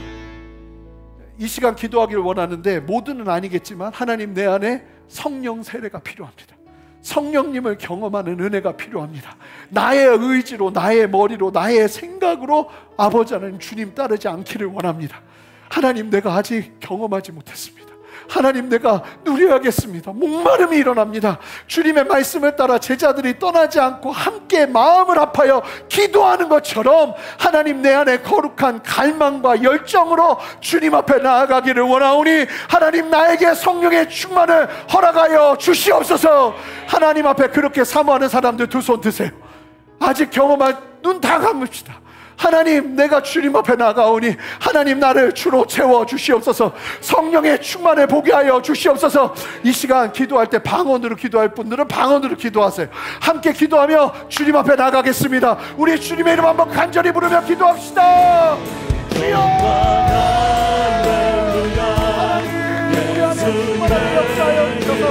이 시간 기도하기를 원하는데 모두는 아니겠지만 하나님, 내 안에 성령 세례가 필요합니다. 성령님을 경험하는 은혜가 필요합니다. 나의 의지로, 나의 머리로, 나의 생각으로 아버지 하나님 주님 따르지 않기를 원합니다. 하나님, 내가 아직 경험하지 못했습니다. 하나님, 내가 누려야겠습니다. 목마름이 일어납니다. 주님의 말씀을 따라 제자들이 떠나지 않고 함께 마음을 합하여 기도하는 것처럼 하나님, 내 안에 거룩한 갈망과 열정으로 주님 앞에 나아가기를 원하오니 하나님, 나에게 성령의 충만을 허락하여 주시옵소서. 하나님 앞에 그렇게 사모하는 사람들 두 손 드세요. 아직 경험한 눈 다 감읍시다. 하나님, 내가 주님 앞에 나가오니 하나님, 나를 주로 채워 주시옵소서. 성령의 충만을 보게 하여 주시옵소서. 이 시간 기도할 때 방언으로 기도할 분들은 방언으로 기도하세요. 함께 기도하며 주님 앞에 나가겠습니다. 우리 주님의 이름 한번 간절히 부르며 기도합시다. 주여, 하나님, 우리 안에 충만하게 역사하여 주셔서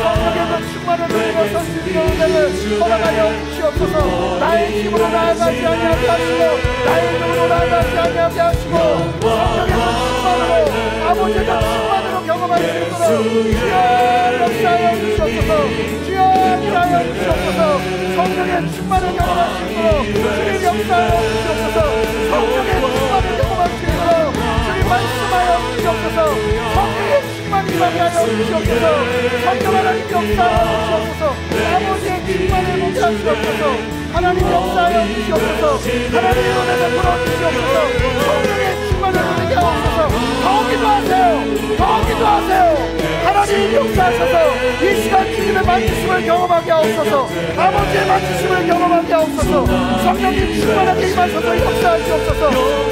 성령의 그 충만을 누리며 설 수 있는 은혜를 허락하여 주시옵소서. 나의 힘으로 나아가지 아니하게 하시고 나의 힘으로 나아가지 아니하게 하시고 성령의 그 충만으로, 아버지의 그 충만으로 경험할 수 있도록 주여 역사하여 주시옵소서. 주여 일하여 주시옵소서. 성령의 충만을 경험할 수 있도록 주님 역사하여 주시옵소서. 성령의 충만을 경험할 수 있도록 주님 말씀하여 주시옵소서. 성령의 충만이 임하게 하여 주시옵소서. 성령 하나님 역사하여 주시옵소서. 아버지의 충만을 보게 하시옵소서. 하나님 역사하여 주시옵소서. 하나님의 은혜를 베풀어 주시옵소서. 성령의 충만을 누리게 하옵소서. 더 기도하세요. 더 기도하세요. 하나님 역사하셔서 이 시간 주님의 만지심을 경험하게 하옵소서. 아버지의 만지심을 경험하게 하옵소서. 성령님 충만하게 임하셔서 역사하시옵소서.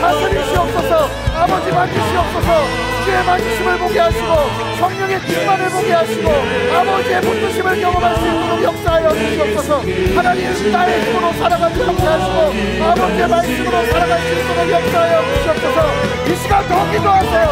다스리시옵소서. 아버지 만지시옵소서. 주의 만지심을 보게 하시고 성령의 충만을 보게 하시고 아버지의 붙드심을 경험할 수 있도록 역사하여 주시옵소서. 하나님, 나의 힘으로 살아가지 않게 하시고 아버지의 말씀으로 살아갈 수 있도록 역사하여 주시옵소서. 이 시간 더 기도하세요.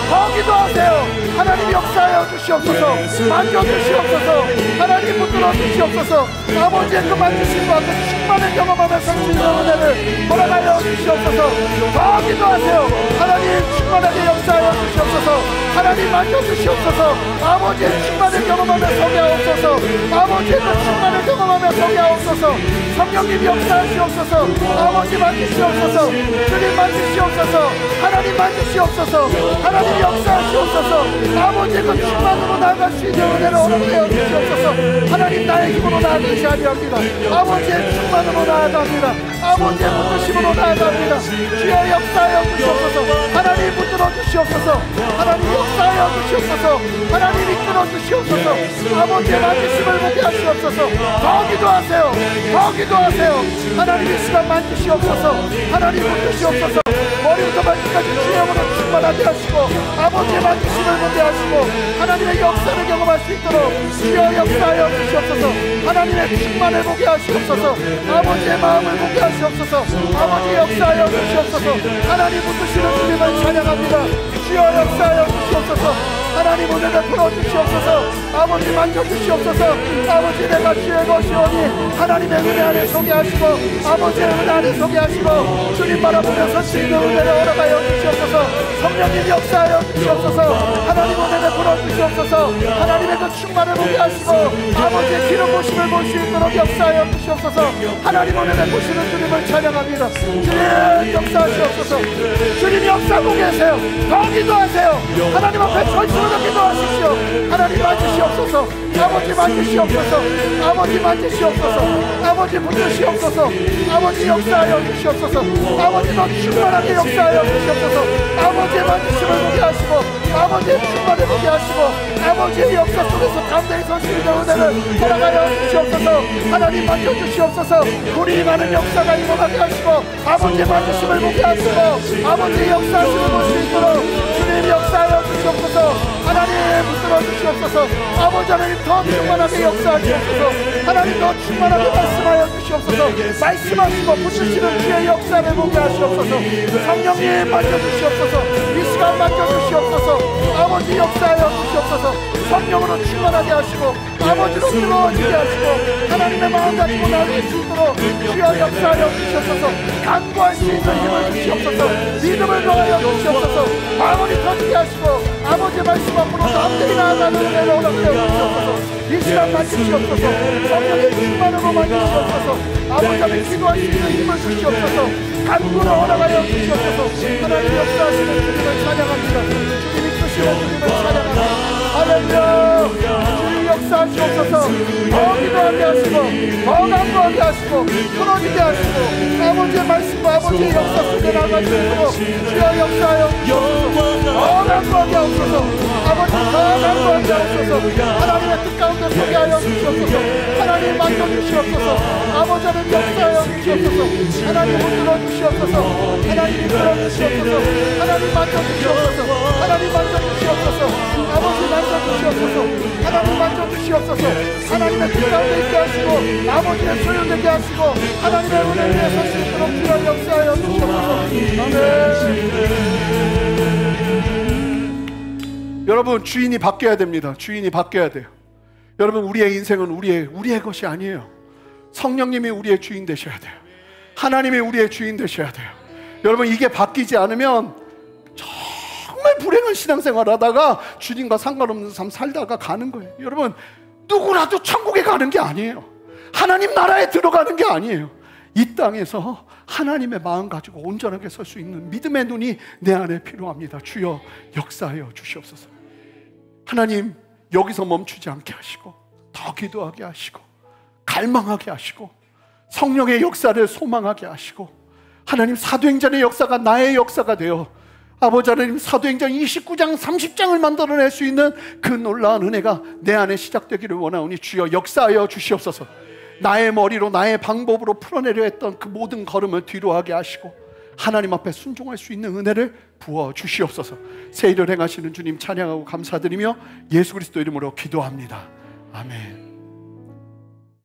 더 기도하세요. 하나님 역사하여 주시옵소서. 만져주시옵소서. 하나님 붙들어 주시옵소서. 아버지의 그 만지심과 그 충만을 경험하면서 주시는 은혜를 허락하여 주시옵소서. 더 기도하세요. 하나님 충만하게 역사하여 주시옵소서. 하나님 만져주시옵소서. 아버지의 충만을 경험하며 서게 하옵소서. 아버지의 그 충만을 경험하며 서게 하옵소서. 성령님 역사하시옵소서. 아버지 만지시옵소서. 주님 만지시옵소서. 하나님 만지시옵소서. 하나님 역사하시옵소서. 아버지의 그 충만으로 나아갈 수 있는 은혜를 허락하여 주시옵소서. 하나님, 나의 힘으로 나아가지 아니합니다. 아버지의 충만으로 나아갑니다. 아버지의 붙드심으로 나아갑니다. 주여 역사하여 주시옵소서. 하나님 붙들어 주시옵소서. 하나님 역사하여 주시옵소서. 하나님 이끌어 주시옵소서. 아버지의 만지심을 보게 하시옵소서. 더 기도하세요. 더 기도하세요. 하나님 이 시간 만지시옵소서. 하나님 붙드시옵소서. 머리부터 발끝까지 주의 영으로 충만하게 하시고 아버지의 만지심을 보게 하시고 하나님의 역사를 경험할 수 있도록 주여 역사하여 주시옵소서. 하나님의 충만을 보게 하시옵소서. 아버지의 마음을 보게 하시옵소서. 아버지 역사하여 주시옵소서. 하나님 붙드시는 주님을 찬양합니다. 주여 역사하여 주시옵소서. 하나님 은혜를 풀어주시옵소서. 아버지 만져주시옵소서. 아버지, 내가 주의 것이오니 하나님의 은혜 안에 서게 하시고 아버지의 은혜 안에 서게 하시고 주님 바라보며 설 수 있는 은혜를 허락하여 주시옵소서. 성령님 역사하여 주시옵소서. 하나님 은혜를 풀어주시옵소서. 하나님의 그 충만을 보게 하시고 아버지의 기름 부심을 볼 수 있도록 역사하여 주시옵소서. 하나님 은혜를 보시는 주님을 찬양합니다. 주님 역사하시옵소서. 주님 역사하고 계세요. 더 기도하세요. 하나님 앞에 절수로 기도하십시오. 하나님 만지시옵소서. 아버지 만지시옵소서. 아버지 만지시옵소서. 아버지 붙드시옵소서. 아버지 역사하여 주시옵소서. 아버지 더 충만하게 역사하여 주시옵소서. 아버지의 만지심을 보게 하시고 아버지의 충만을 보게 하시고 아버지의 역사 속에서 담대히 설 수 있는 은혜를 허락하여 주시옵소서. 하나님 만져주시옵소서. 우리 많은 역사가 일어나게 하시고 아버지의 만지심을 보게 하시고 아버지의 역사하심을 볼 수 있도록 주님 역사하여 주시옵소서. 하나님 붙들어 주시옵소서. 아버지 하나님 더 충만하게 역사하시옵소서. 하나님 더 충만하게 말씀하여 주시옵소서. 말씀하시고 붙이시는 주의 역사를 보게 하시옵소서. 성령님 만져주시옵소서. 이 시간 만져주시옵소서. 아버지 역사하여 주시옵소서. 성령으로 충만하게 하시고 아버지로 뜨거워지게 하시고 하나님의 마음 가지고 나아갈 수 있도록 주여 역사하여 주시옵소서. 간구할 수 있는 힘을 주시옵소서. 믿음을 더하여 주시옵소서. 방언이 터지게 하시고 아버지의 말씀 앞으로 담대히 나아가는 은혜를 허락하여 주시옵소서. 이 시간 만지시옵소서. 성령의 충만으로 만지시옵소서. 아버지 앞에 기도할 수 있는 힘을 주시옵소서. 간구를 허락하여 주시옵소서. 하나님 역사하시는 주님을 찬양합니다. 주님이 크시는 주님을 찬양합니다. 할렐루야. 주님 역사하시옵소서. 더 기도하게 하시고 더 간구하게 하시고 끊어지게 하시고 아버지의 말씀과 아버지의 역사 속에 나갈 수 있도록 주여 역사하여 주옵소서. 더 간구하게 하옵소서. 아버지 더 간구하게 하옵소서. 하나님의 뜻 가운데 서게 하여 주시옵소서. 하나님 만져주시옵소서. 아버지는 역사하여 주시옵소서. 하나님 흔들어 주시옵소서. 하나님 흔들어 주시옵소서. 하나님 만져주시옵소서. 하나님 만져주시옵소서. 아버지 만져주시옵소서. 하나님 만져주시옵소서. 하나님의 뜻 가운데 있게 하시고 아버지의 소유되게 하시고 하나님의 은혜 위에 설 수 있도록 주여 역사하여 주시옵소서. 아멘. 여러분, 주인이 바뀌어야 됩니다. 주인이 바뀌어야 돼요. 여러분, 우리의 인생은 우리의 것이 아니에요. 성령님이 우리의 주인 되셔야 돼요. 하나님이 우리의 주인 되셔야 돼요. 여러분, 이게 바뀌지 않으면 정말 불행한 신앙생활 하다가 주님과 상관없는 삶 살다가 가는 거예요. 여러분, 누구라도 천국에 가는 게 아니에요. 하나님 나라에 들어가는 게 아니에요. 이 땅에서 하나님의 마음 가지고 온전하게 설 수 있는 믿음의 눈이 내 안에 필요합니다. 주여 역사하여 주시옵소서. 하나님, 여기서 멈추지 않게 하시고 더 기도하게 하시고 갈망하게 하시고 성령의 역사를 소망하게 하시고 하나님, 사도행전의 역사가 나의 역사가 되어 아버지 하나님, 사도행전 29장 30장을 만들어낼 수 있는 그 놀라운 은혜가 내 안에 시작되기를 원하오니 주여 역사하여 주시옵소서. 나의 머리로 나의 방법으로 풀어내려 했던 그 모든 걸음을 뒤로 하게 하시고 하나님 앞에 순종할 수 있는 은혜를 부어 주시옵소서. 새 일을 행하시는 주님 찬양하고 감사드리며 예수 그리스도 이름으로 기도합니다. 아멘.